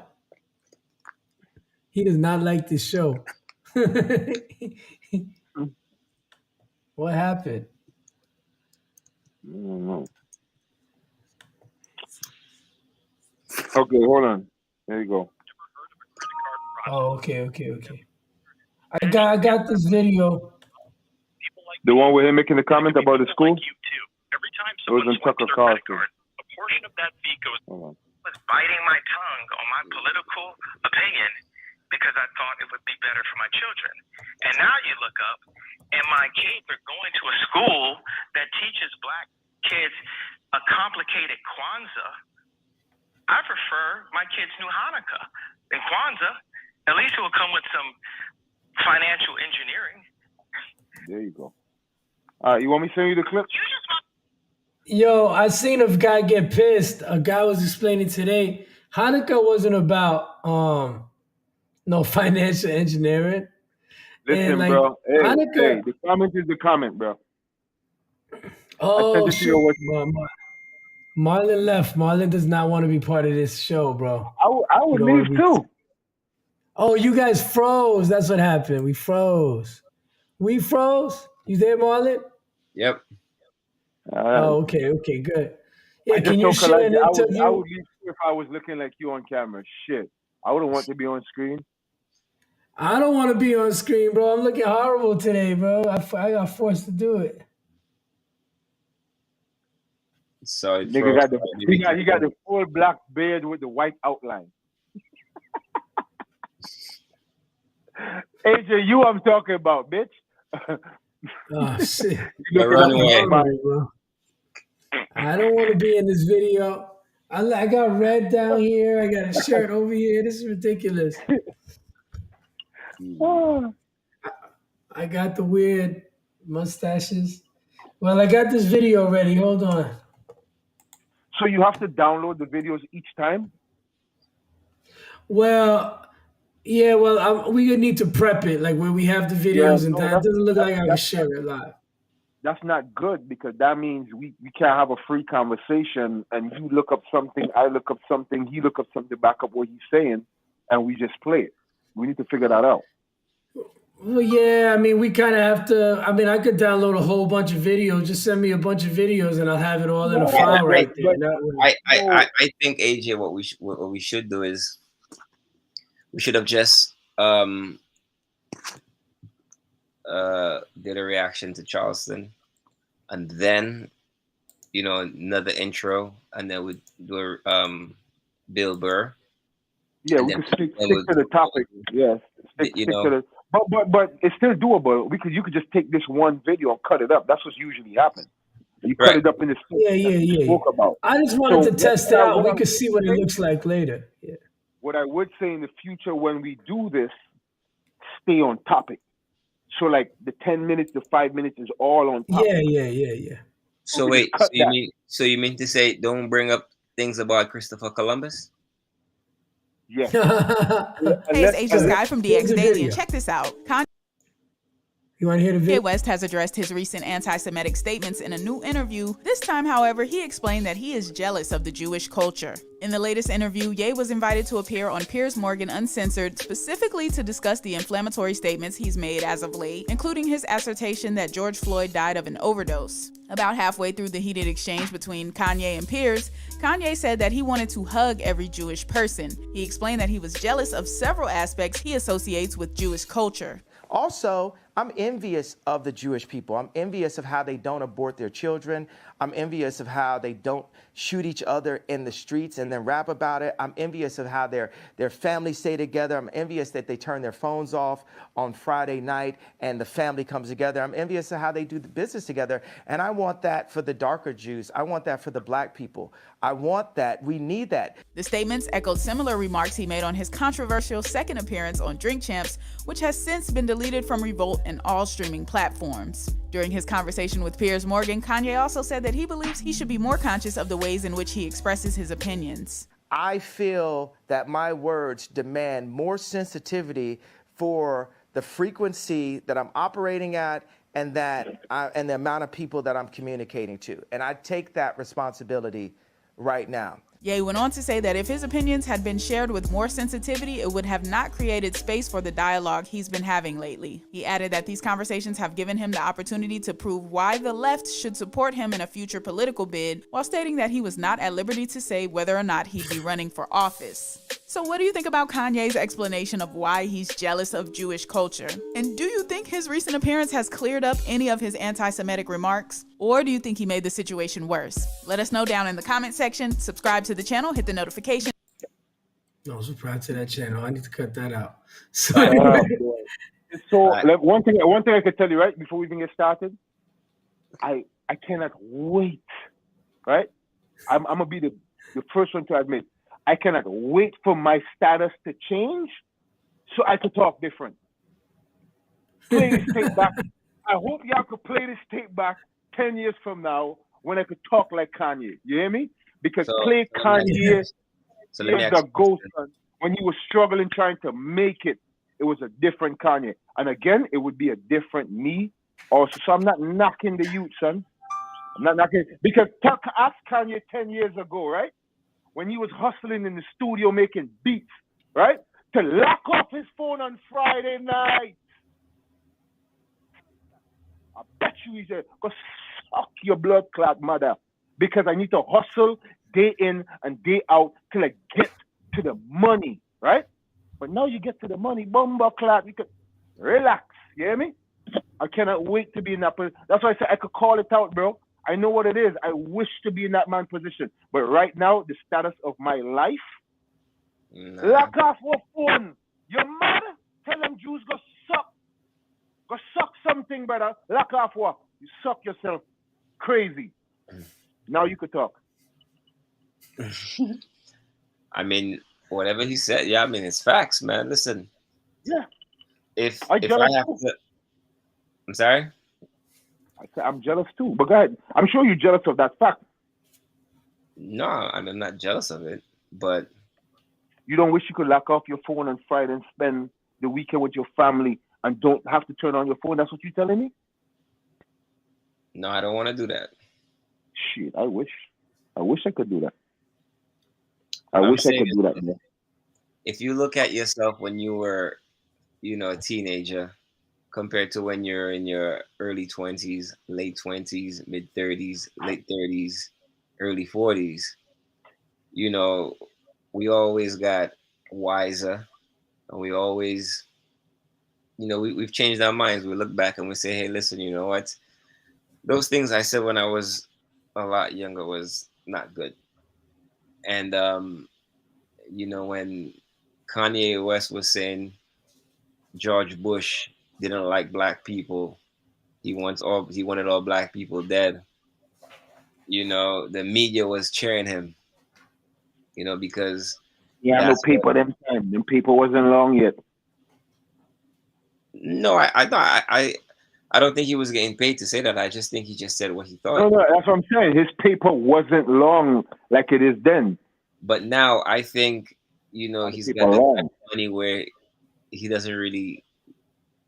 He does not like this show. What happened? I don't know. Okay, hold on. There you go. Oh, okay. I got this video. The one with him making the comment about the school? It was in Tucker Carlson. A portion of that fee goes. Hold on. I was biting my tongue on my political opinion because I thought it would be better for my children. And now you look up, and my kids are going to a school that teaches black kids a complicated Kwanzaa. I prefer my kids knew Hanukkah and Kwanzaa. At least it will come with some financial engineering. There you go. All right, you want me to send you the clip? Yo, I seen a guy get pissed. A guy was explaining today, Hanukkah wasn't about no financial engineering. Listen, and, like, bro. Hanukkah, Hey, the comment is the comment, bro. Oh, shit. Marlon left. Marlon does not want to be part of this show, bro. I would leave too. Oh, you guys froze. That's what happened. We froze. You there, Marlon? Yep. Oh, okay, good. Yeah, can you share an interview? I would leave if I was looking like you on camera. Shit. I wouldn't want to be on screen. I don't want to be on screen, bro. I'm looking horrible today, bro. I got forced to do it. So nigga he got the full black beard with the white outline. AJ, you I'm talking about, bitch. Oh shit! Run away, bro. I don't want to be in this video. I got red down here. I got a shirt over here. This is ridiculous. I got the weird mustaches. Well, I got this video ready. Hold on. So you have to download the videos each time? Well, yeah. Well, we need to prep it, like where we have the videos, and that doesn't look like I can share it live. That's not good because that means we can't have a free conversation and you look up something, I look up something, he look up something, back up what he's saying, and we just play it. We need to figure that out. Well, yeah, I mean, we kind of have to. I mean, I could download a whole bunch of videos. Just send me a bunch of videos, and I'll have it all in a file right there. I think AJ, what we should do is we should have just did a reaction to Charleston, and then another intro, and then we do Bill Burr. Yeah, we can stick to the topic. Yes, stick to the. But it's still doable. You could just take this one video and cut it up. That's what's usually happens. You cut it up in the yeah. Spoke about. I just wanted to test it out. We could see what it looks like later. Yeah. What I would say in the future when we do this, stay on topic. So like the 10 minutes, the 5 minutes is all on top. Yeah. So we wait, cut that. so you mean to say don't bring up things about Christopher Columbus? Yes. Hey, it's Asia Sky from Here's DX the Daily, video. and check this out. You want to hear the Kanye video? West has addressed his recent anti-Semitic statements in a new interview. This time, however, he explained that he is jealous of the Jewish culture. In the latest interview, Ye was invited to appear on Piers Morgan Uncensored, specifically to discuss the inflammatory statements he's made as of late, including his assertion that George Floyd died of an overdose. About halfway through the heated exchange between Kanye and Piers, Kanye said that he wanted to hug every Jewish person. He explained that he was jealous of several aspects he associates with Jewish culture. Also, I'm envious of the Jewish people. I'm envious of how they don't abort their children. I'm envious of how they don't shoot each other in the streets and then rap about it. I'm envious of how their families stay together. I'm envious that they turn their phones off on Friday night and the family comes together. I'm envious of how they do the business together. And I want that for the darker Jews. I want that for the black people. I want that. We need that. The statements echoed similar remarks he made on his controversial second appearance on Drink Champs, which has since been deleted from Revolt and all streaming platforms. During his conversation with Piers Morgan, Kanye also said that he believes he should be more conscious of the ways in which he expresses his opinions. I feel that my words demand more sensitivity for the frequency that I'm operating at and and the amount of people that I'm communicating to. And I take that responsibility right now. Ye went on to say that if his opinions had been shared with more sensitivity, it would have not created space for the dialogue he's been having lately. He added that these conversations have given him the opportunity to prove why the left should support him in a future political bid, while stating that he was not at liberty to say whether or not he'd be running for office. So what do you think about Kanye's explanation of why he's jealous of Jewish culture? And do you think his recent appearance has cleared up any of his anti-Semitic remarks? Or do you think he made the situation worse? Let us know down in the comment section. Subscribe to the channel, hit the notification. No, subscribe to that channel. I need to cut that out. So, One thing I could tell you, right, before we even get started, I cannot wait, right? I'm gonna be the first one to admit, I cannot wait for my status to change so I could talk different. Play this tape back. I hope y'all could play this tape back 10 years from now when I could talk like Kanye. You hear me? Because Kanye is the ghost. When he was struggling trying to make it, it was a different Kanye. And again, it would be a different me also. So I'm not knocking the youth, son. I'm not knocking. Because ask Kanye 10 years ago, right? When he was hustling in the studio making beats, right? To lock off his phone on Friday night. I bet you he said, go suck your blood clot mother. Because I need to hustle day in and day out till I get to the money, right? But now you get to the money, bumba clot, you can relax, you hear me? I cannot wait to be in that position. That's why I said I could call it out, bro. I know what it is. I wish to be in that man position. But right now, the status of my life, lock off your phone. Your mother, tell them Jews go suck. Go suck something, brother. Lock off what? You suck yourself crazy. Now you could talk. I mean, whatever he said, yeah, I mean, it's facts, man. Listen. Yeah. If I have to, I'm sorry? I'm jealous too. But go ahead. I'm sure you're jealous of that fact. No, I'm not jealous of it, but you don't wish you could lock off your phone on Friday and spend the weekend with your family and don't have to turn on your phone? That's what you're telling me? No, I don't want to do that. Shit, I wish I could do that. I wish I could do that, man. If you look at yourself when you were, a teenager, compared to when you're in your early 20s, late 20s, mid 30s, late 30s, early 40s, we always got wiser, and we always, we've changed our minds. We look back and we say, hey, listen, you know what? Those things I said when I was a lot younger was not good. And, when Kanye West was saying George Bush didn't like black people, he wanted all black people dead, the media was cheering him, because no paper them time. Them paper wasn't long yet. No, I thought I don't think he was getting paid to say that. I just think he just said what he thought. No, that's what I'm saying. His paper wasn't long like it is then. But now I think, you know, he's got the type of money where he doesn't really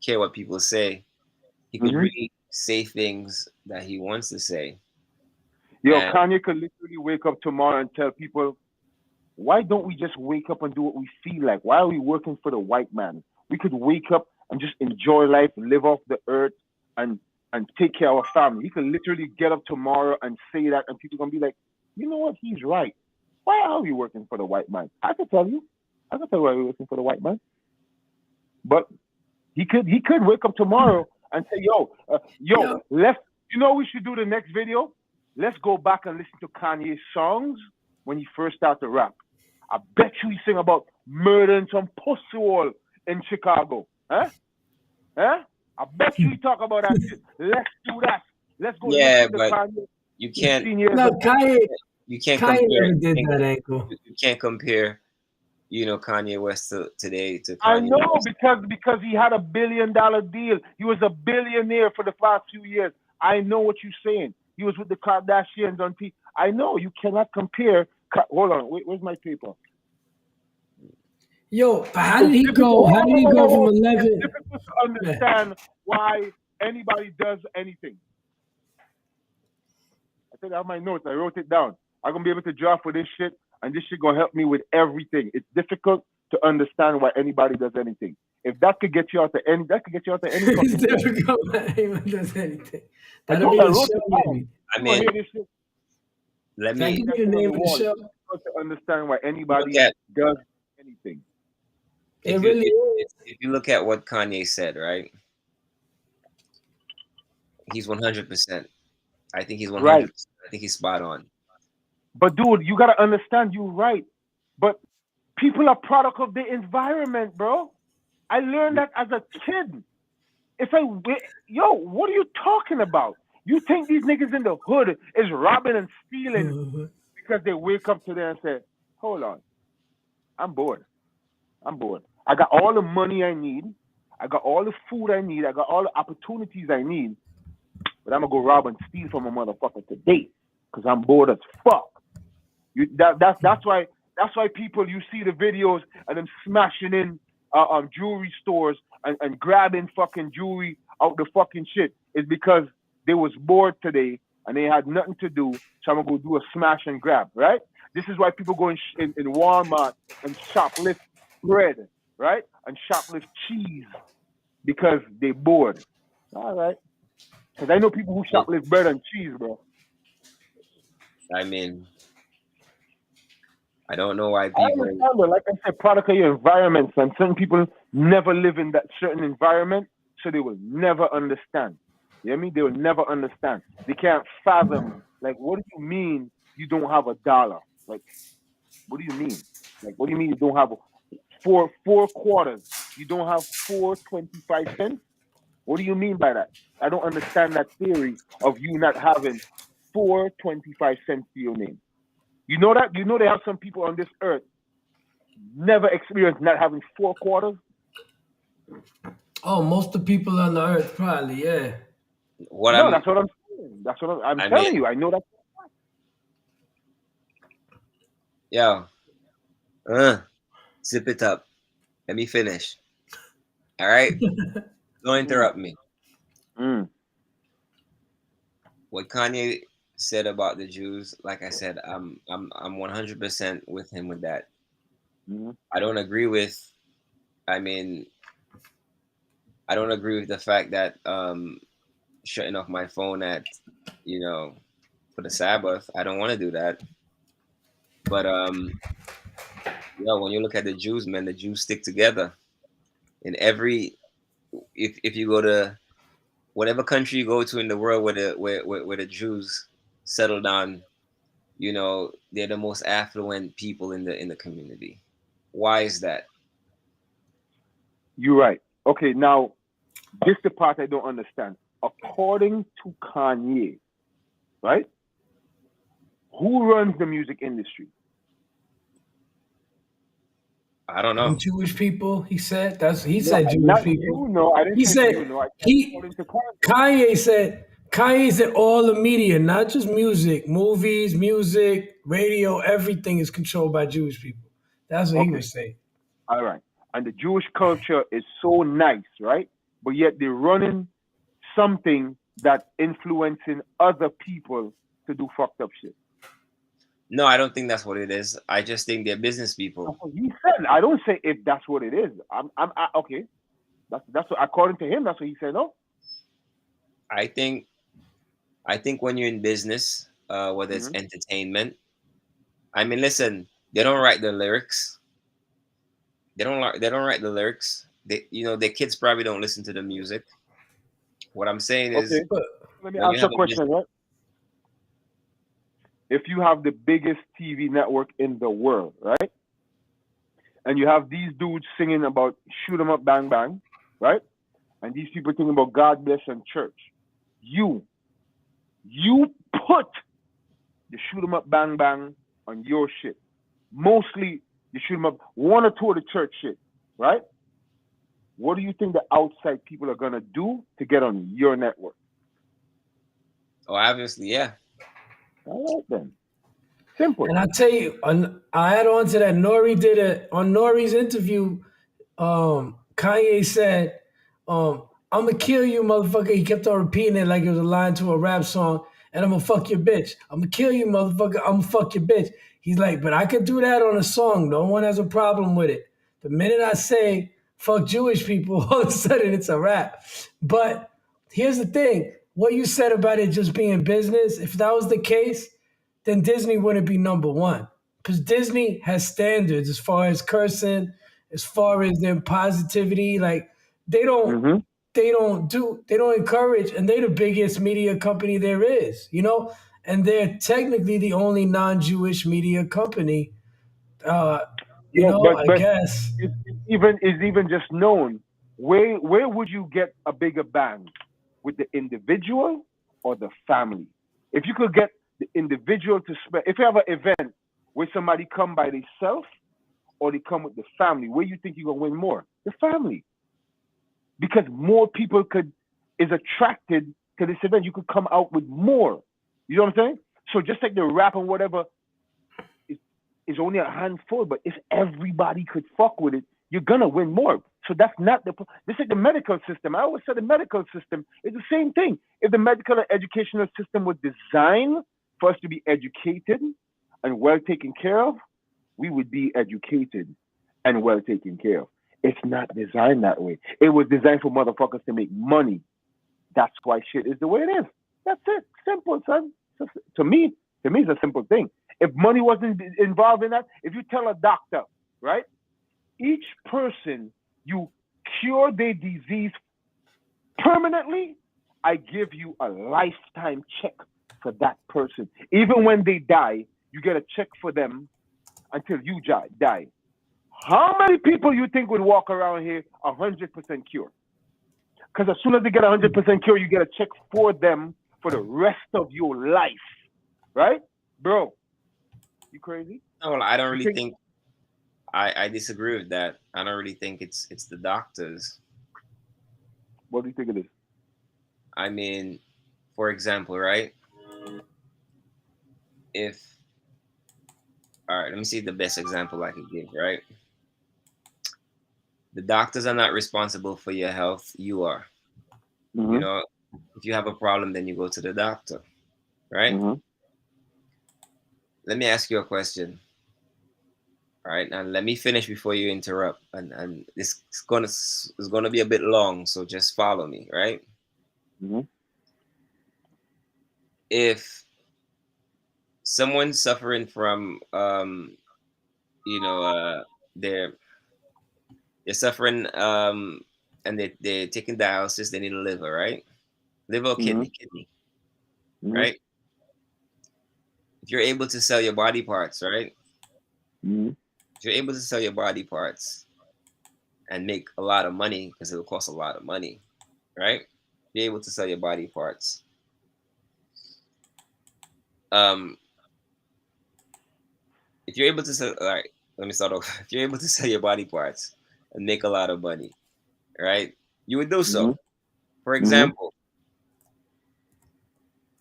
care what people say. He could really say things that he wants to say. Yo, Kanye could literally wake up tomorrow and tell people, why don't we just wake up and do what we feel like? Why are we working for the white man? We could wake up and just enjoy life, live off the earth, and take care of our family. He could literally get up tomorrow and say that, and people are gonna be like, you know what? He's right. Why are we working for the white man? I can tell you. I can tell you why we're working for the white man. But he could wake up tomorrow and say, let's, you know what we should do the next video? Let's go back and listen to Kanye's songs when he first started to rap. I bet you he sing about murdering some pussy wall in Chicago. Huh? I bet you he talk about that shit. Let's do that. Let's go listen to Kanye. You can't. No, Kanye. You can't Kanye compare. never did that angle. You can't compare, you know, Kanye West today to Kanye I know West. because he had $1 billion deal. He was a billionaire for the past few years. I know what you're saying. He was with the Kardashians on TV. I know you cannot compare. Hold on, where's my paper? Yo, how did he go? How did he go from 11? It's difficult to understand why anybody does anything. I said I have my notes. I wrote it down. I'm gonna be able to draw for this shit, and this shit gonna help me with everything. It's difficult to understand why anybody does anything. If that could get you out to any, that could get you out to any. It's difficult why anyone does anything. I That'll be the wrote show, it down. maybe. I mean, let Can I me. give you the name of the show? To understand why anybody Look at- does anything. It really is. If you look at what Kanye said, right? He's 100%. I think he's 100%. Right. I think he's spot on. But dude, you gotta understand, you're right. But people are product of the environment, bro. I learned that as a kid. What are you talking about? You think these niggas in the hood is robbing and stealing because they wake up today and say, hold on, I'm bored. I got all the money I need. I got all the food I need. I got all the opportunities I need. But I'm going to go rob and steal from a motherfucker today because I'm bored as fuck. That's why people, you see the videos and them smashing in jewelry stores and grabbing fucking jewelry out the fucking shit is because they was bored today and they had nothing to do. So I'm going to go do a smash and grab, right? This is why people go in Walmart and shoplift bread, right? And shoplift cheese because they bored. All right. Because I know people who shoplift bread and cheese, bro. I mean, I don't know why I people. understand, but like I said, product of your environments, and certain people never live in that certain environment, so they will never understand. You know what I mean? They will never understand. They can't fathom. Like, what do you mean you don't have $1? Like, what do you mean? Like, what do you mean you don't have four quarters? You don't have 4.25 cents? What do you mean by that? I don't understand that theory of you not having 4.25 cents to your name. You know that? You know they have some people on this earth never experienced not having 4 quarters? Oh, most of the people on the earth, probably, yeah. That's what I'm saying. That's what I'm telling you. I know that. Yo, zip it up. Let me finish. All right? Don't interrupt me. What Kanye said about the Jews, like I said, I'm 100% with him with that. I don't agree with. I don't agree with the fact that shutting off my phone at, for the Sabbath. I don't want to do that. But when you look at the Jews, man, the Jews stick together. In every, if you go to whatever country you go to in the world where the Jews settle down, they're the most affluent people in the community. Why is that? You're right. Okay, now this is the part I don't understand. According to Kanye, right? Who runs the music industry? I don't know. And Jewish people, he said. He No, said Jewish not people. you. No, I didn't He say said you. No, I said he according to Kanye. Kanye said all the media, not just music, movies, music, radio, everything is controlled by Jewish people. That's what he Okay, was saying. all right. And the Jewish culture is so nice, right? But yet they're running something that influencing other people to do fucked up shit. No, I don't think that's what it is. I just think they're business people. That's what he said. I don't say if that's what it is. Okay. That's what, according to him. That's what he said. No. I think when you're in business, whether it's entertainment, I mean, listen, they don't write the lyrics. They don't write the lyrics. Their kids probably don't listen to the music. What I'm saying is, Okay. Let me when you ask you have a question, right? If you have the biggest TV network in the world, right? And you have these dudes singing about shoot 'em up, bang, bang, right? And these people thinking about God bless and church. You put the shoot 'em up, bang, bang on your shit. Mostly you shoot 'em up, one or two of the church shit, right? What do you think the outside people are going to do to get on your network? oh, obviously, yeah. All right, then. Simple. And I tell you, I add on to that. On Nori's interview. Kanye said, I'm gonna kill you, motherfucker. He kept on repeating it like it was a line to a rap song. And I'm gonna fuck your bitch. I'm gonna kill you, motherfucker. I'm gonna fuck your bitch. He's like, but I could do that on a song. No one has a problem with it. The minute I say fuck Jewish people, all of a sudden it's a rap. But here's the thing. What you said about it just being business, if that was the case, then Disney wouldn't be number one. Because Disney has standards as far as cursing, as far as their positivity. Like they don't encourage, and they're the biggest media company there is, and they're technically the only non-Jewish media company. I But guess. it's even just known. Where would you get a bigger bang? With the individual or the family? If you could get the individual to spend, if you have an event where somebody come by themselves or they come with the family, where you think you're gonna win more? The family. Because more people is attracted to this event. You could come out with more. You know what I'm saying? So just like the rap and whatever is only a handful, but if everybody could fuck with it, you're gonna win more. So that's not this is the medical system. I always said the medical system is the same thing. If the medical and educational system was designed for us to be educated and well taken care of, we would be educated and well taken care of. It's not designed that way. It was designed for motherfuckers to make money. That's why shit is the way it is. That's it. Simple, son. To me, it's a simple thing. If money wasn't involved in that, if you tell a doctor, right, each person you cure their disease permanently, I give you a lifetime check for that person. Even when they die, you get a check for them until you die. How many people you think would walk around here 100% cure? Because as soon as they get 100% cure, you get a check for them for the rest of your life, right? Bro, you crazy? No, well, I don't really think. I disagree with that. I don't really think it's the doctors. What do you think it is? I mean, for example, right? All right, let me see the best example I could give, right? The doctors are not responsible for your health. You are. Mm-hmm. If you have a problem, then you go to the doctor, right? Mm-hmm. Let me ask you a question. All right, and let me finish before you interrupt. And this is gonna be a bit long, so just follow me, right? Mm-hmm. If someone's suffering from, they're suffering, and they're taking dialysis, they need a liver, right? Liver or kidney, Mm-hmm. right? If you're able to sell your body parts, right? Mm-hmm. If you're able to sell your body parts and make a lot of money, because it will cost a lot of money, right? Be able to sell your body parts. If you're able to sell, all right, let me start off. If you're able to sell your body parts and make a lot of money, right? You would do so. For example,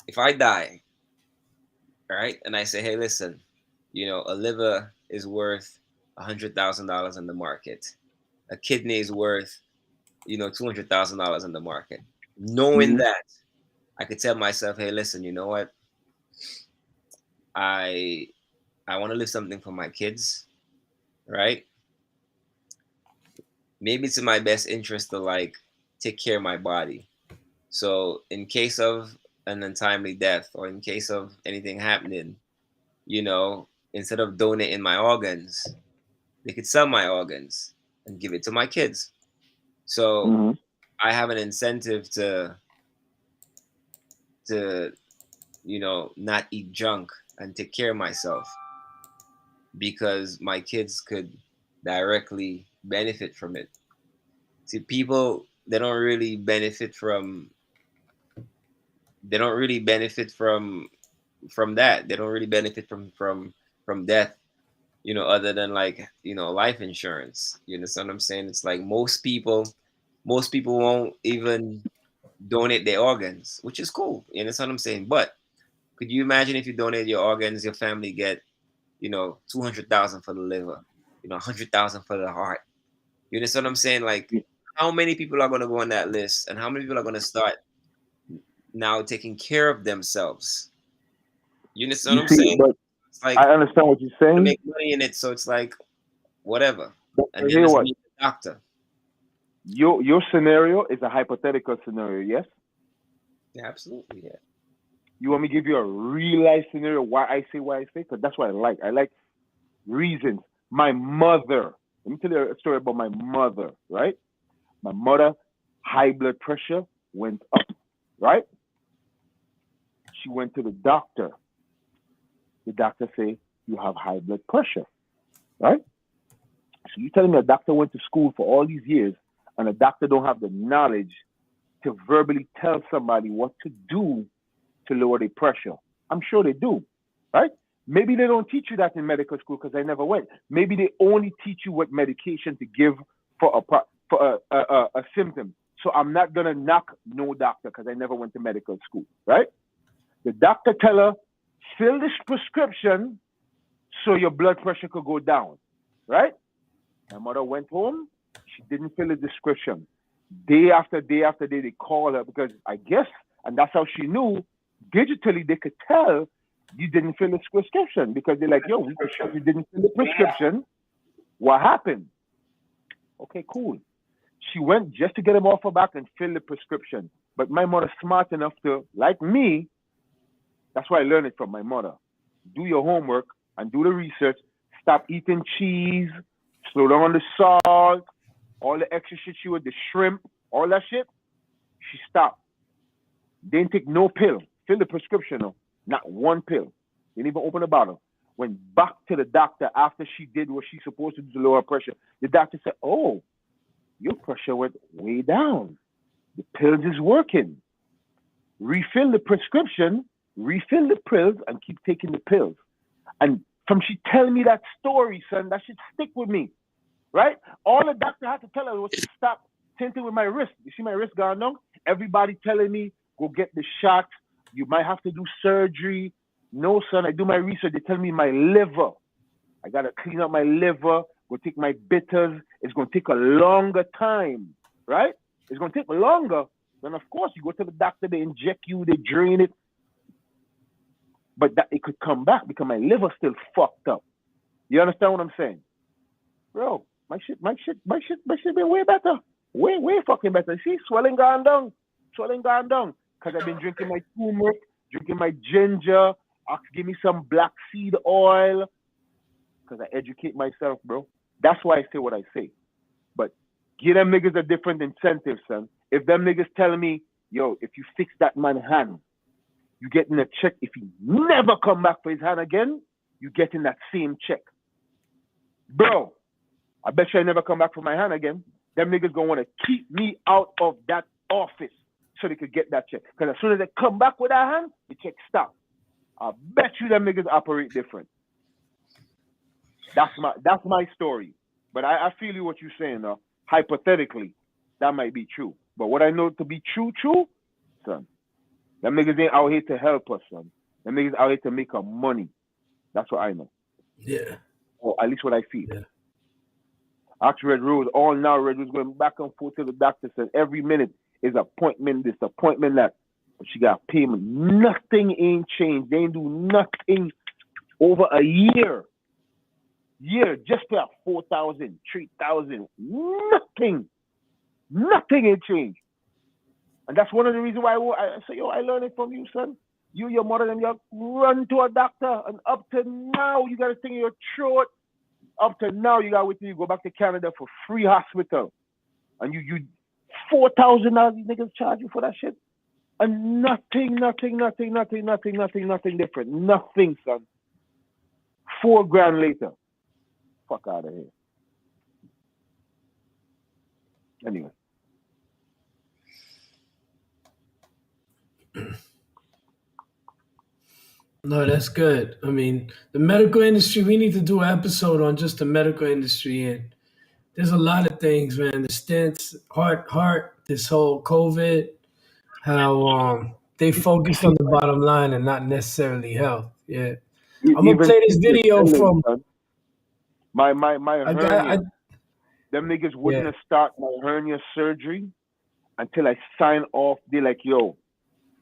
if I die, right, and I say, hey, listen, a liver is worth $100,000 in the market. A kidney is worth, $200,000 in the market. Knowing that, I could tell myself, hey, listen, you know what? I want to leave something for my kids, right? Maybe it's in my best interest to like take care of my body. So in case of an untimely death or in case of anything happening, instead of donating my organs, they could sell my organs and give it to my kids. So I have an incentive to not eat junk and take care of myself because my kids could directly benefit from it. See, people, they don't really benefit from that. They don't really benefit from death, other than like, life insurance. You understand what I'm saying? It's like most people won't even donate their organs, which is cool. You understand what I'm saying? But could you imagine if you donate your organs, your family get, 200,000 for the liver, 100,000 for the heart. You understand what I'm saying? Like, how many people are going to go on that list, and how many people are going to start now taking care of themselves? You understand what I'm saying? But it's like, I understand what you're to saying. make money in it, so it's like whatever. And Hear then what? meet the doctor. Your scenario is a hypothetical scenario, yes? Yeah, absolutely, yeah. You want me to give you a real life scenario why I say? Because that's what I like. I like reasons. My mother. Let me tell you a story about my mother, right? My mother, high blood pressure went up, right? She went to the doctor. The doctor say, you have high blood pressure, right? So you telling me a doctor went to school for all these years and a doctor don't have the knowledge to verbally tell somebody what to do to lower their pressure? I'm sure they do, right? Maybe they don't teach you that in medical school because I never went. Maybe they only teach you what medication to give for a symptom. So I'm not gonna knock no doctor because I never went to medical school, right? The doctor tell her, fill this prescription so your blood pressure could go down, right? My mother went home. She didn't fill the prescription. Day after day after day, they call her because I guess, and that's how she knew, digitally they could tell you didn't fill the prescription because they're like, yo, we can show you didn't fill the prescription. What happened? Okay, cool. She went just to get him off her back and fill the prescription. But my mother smart enough to, like me, that's why I learned it from my mother. Do your homework and do the research. Stop eating cheese. Slow down on the salt. All the extra shit she would, the shrimp, all that shit. She stopped. Didn't take no pill. Fill the prescription, no. Not one pill. Didn't even open the bottle. Went back to the doctor after she did what she's supposed to do to lower pressure. The doctor said, oh, your pressure went way down. The pills is working. Refill the prescription, refill the pills, and keep taking the pills. And from she telling me that story, son, that should stick with me, right? All the doctor had to tell her was to stop tinting with my wrist. You see my wrist gone down? Everybody telling me, go get the shot. You might have to do surgery. No, son, I do my research. They tell me my liver. I got to clean up my liver, go take my bitters. It's going to take a longer time, right? It's going to take longer. Then, of course, you go to the doctor, they inject you, they drain it. But that it could come back because my liver's still fucked up. You understand what I'm saying? Bro, my shit been way better. Way fucking better. See, swelling gone down. Because I've been drinking my turmeric, drinking my ginger. Give me some black seed oil. Because I educate myself, bro. That's why I say what I say. But give them niggas a different incentive, son. If them niggas telling me, yo, if you fix that man's hand, you getting a check. If he never come back for his hand again, you getting that same check. Bro, I bet you I never come back for my hand again. Them niggas gonna want to keep me out of that office so they could get that check. Because as soon as they come back with that hand, the check stop. I bet you them niggas operate different. That's my story. But I feel you what you're saying. Hypothetically, that might be true. But what I know to be true, son, them niggas ain't out here to help us, son. Them niggas out here to make our money. That's what I know. Yeah. Or at least what I feel. Yeah. Ask Red Rose, all now Red Rose going back and forth to the doctor, said every minute is appointment, this appointment, that. But she got payment. Nothing ain't changed. They ain't do nothing over a year. Just pay 4,000, 3,000. Nothing ain't changed. And that's one of the reasons why I say, yo, I learned it from you, son. You, your mother, and you run to a doctor, and up to now, you got to think in your throat. Up to now, you got to wait till you go back to Canada for free hospital. And you $4,000 these niggas charge you for that shit. And nothing different. Nothing, son. $4,000 later. Fuck out of here. Anyway. No, that's good. I mean, the medical industry, we need to do an episode on just the medical industry. And there's a lot of things, man. The stents, heart, this whole COVID, how they focus on the bottom line and not necessarily health. Yeah. I'm going to play this video from... My hernia. Them niggas wouldn't have started my hernia surgery until I signed off. They're like, yo,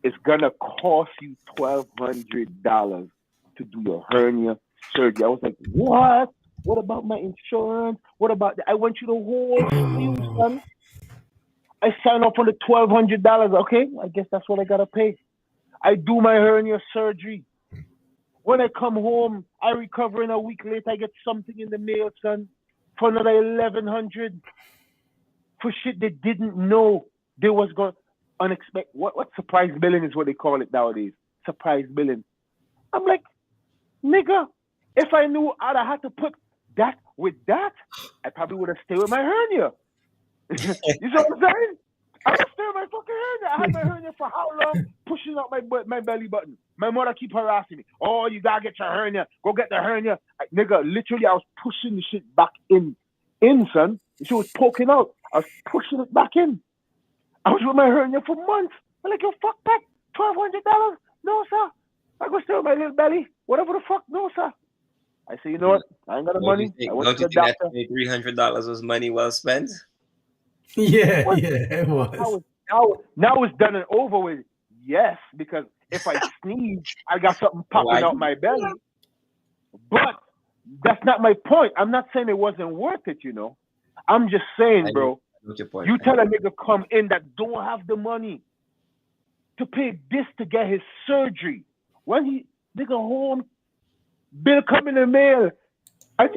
it's gonna cost you $1,200 to do your hernia surgery. I was like, what? What about my insurance? What about that? I went you the whole thing, son. I signed up for the $1,200. Okay, I guess that's what I gotta pay. I do my hernia surgery. When I come home, I recover in a week later. I get something in the mail, son, for another $1,100 for shit they didn't know they was going unexpected. What surprise billing is what they call it nowadays? Surprise billing. I'm like, nigga, if I knew I'd have had to put that with that, I probably would have stayed with my hernia. You see what I'm saying? I would stay with my fucking hernia. I had my hernia for how long? Pushing out my belly button. My mother keep harassing me. Oh, you gotta get your hernia. Go get the hernia. Nigga, literally, I was pushing the shit back in, son. The shit was poking out. I was pushing it back in. I was with my hernia for months. I'm like, yo, fuck that. $1,200? No, sir. I go stay with my little belly. Whatever the fuck. No, sir. I say, you know what? I ain't got the money. I went to the doctor. That $300 was money well spent? Yeah, it was. Now it's done and over with. Yes, because if I sneeze, I got something popping out my belly. But that's not my point. I'm not saying it wasn't worth it, you know. I'm just saying, bro, you tell a nigga come in that don't have the money to pay this to get his surgery. When he nigga home, bill come in the mail. And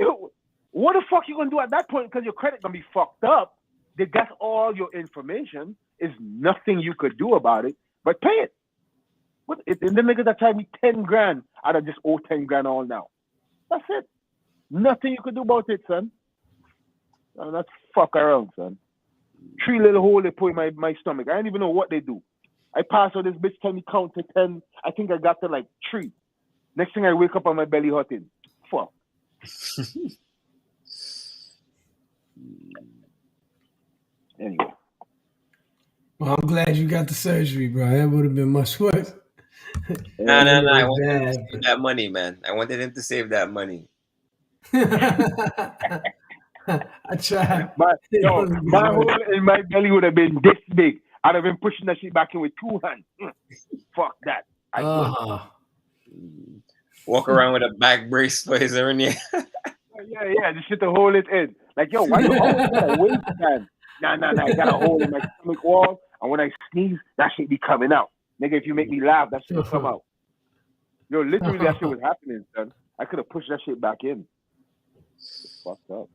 what the fuck you gonna do at that point? Because your credit gonna be fucked up. They got all your information. There's nothing you could do about it, but pay it. And the nigga that tried me $10,000, I'd have just owe $10,000 all now. That's it. Nothing you could do about it, son. That's fuck around, son. 3 little holes they put in my stomach. I don't even know what they do. I pass on this bitch, tell me count to 10. I think I got to like 3. Next thing I wake up on my belly hurting. Fuck. Anyway. Well, I'm glad you got the surgery, bro. That would have been much worse. No. I wanted him to save that money, man. I wanted him to save that money. I tried. My hole in my belly would have been this big. I'd have been pushing that shit back in with 2 hands. Fuck that. Walk around with a back brace for his hernia. Yeah. Just shit to hold it in. Like, yo, why you always got a waist, man? Nah. I got a hole in my stomach wall, and when I sneeze, that shit be coming out. Nigga, if you make me laugh, that shit will come out. Yo, literally, that shit was happening, son. I could have pushed that shit back in. It's fucked up.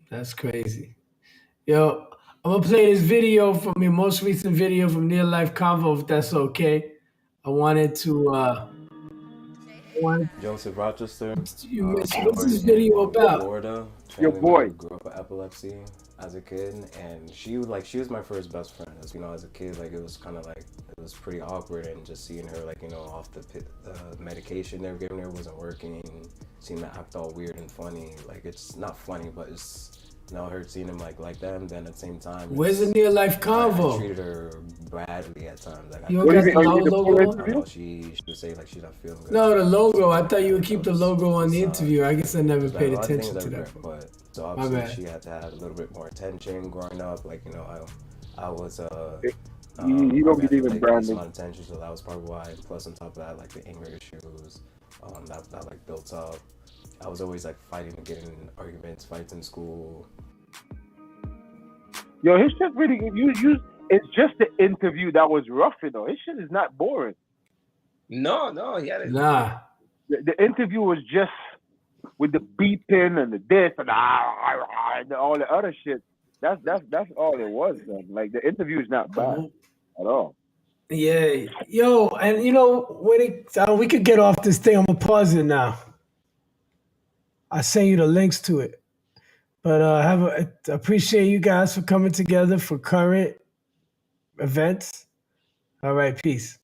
That's crazy. Yo, I'm going to play this video from your most recent video from Near Life Convo, if that's okay. I wanted to... Joseph Rochester. What's this video about? Florida. Your boy grew up with epilepsy as a kid, and she was my first best friend. As you know, as a kid, like it was kind of like it was pretty awkward, and just seeing her like off the medication they were giving her wasn't working. seem to act all weird and funny. Like it's not funny, but it's it hurt seeing him like that. And then at the same time, Where's the near life I convo? treated her badly at times. Like You I don't got you the mean? Oh, you logo did the full on? don't know. She would say like she's not feeling good. No, the logo. I Sometimes, thought you would like, keep the just logo on the facade. interview. I guess I never There's like paid a lot of things attention I to that regret, part. but so My obviously bad. she had to have a little bit more attention growing up. Like I was You don't probably had believe to in take branding. some amount of attention, so that was probably why. Plus on top of that, like the anger issues that like built up. I was always like fighting to get in arguments, fights in school. Yo, his shit really good. It's just the interview that was rough, you know. His shit is not boring. No, he had it. Nah. The interview was just with the beeping and the this and all the other shit. That's all it was, man. Like the interview is not bad at all. Yeah. Yo, and you know, we could get off this thing. I'm gonna pause it now. I send you the links to it. But appreciate you guys for coming together for current events. All right, peace.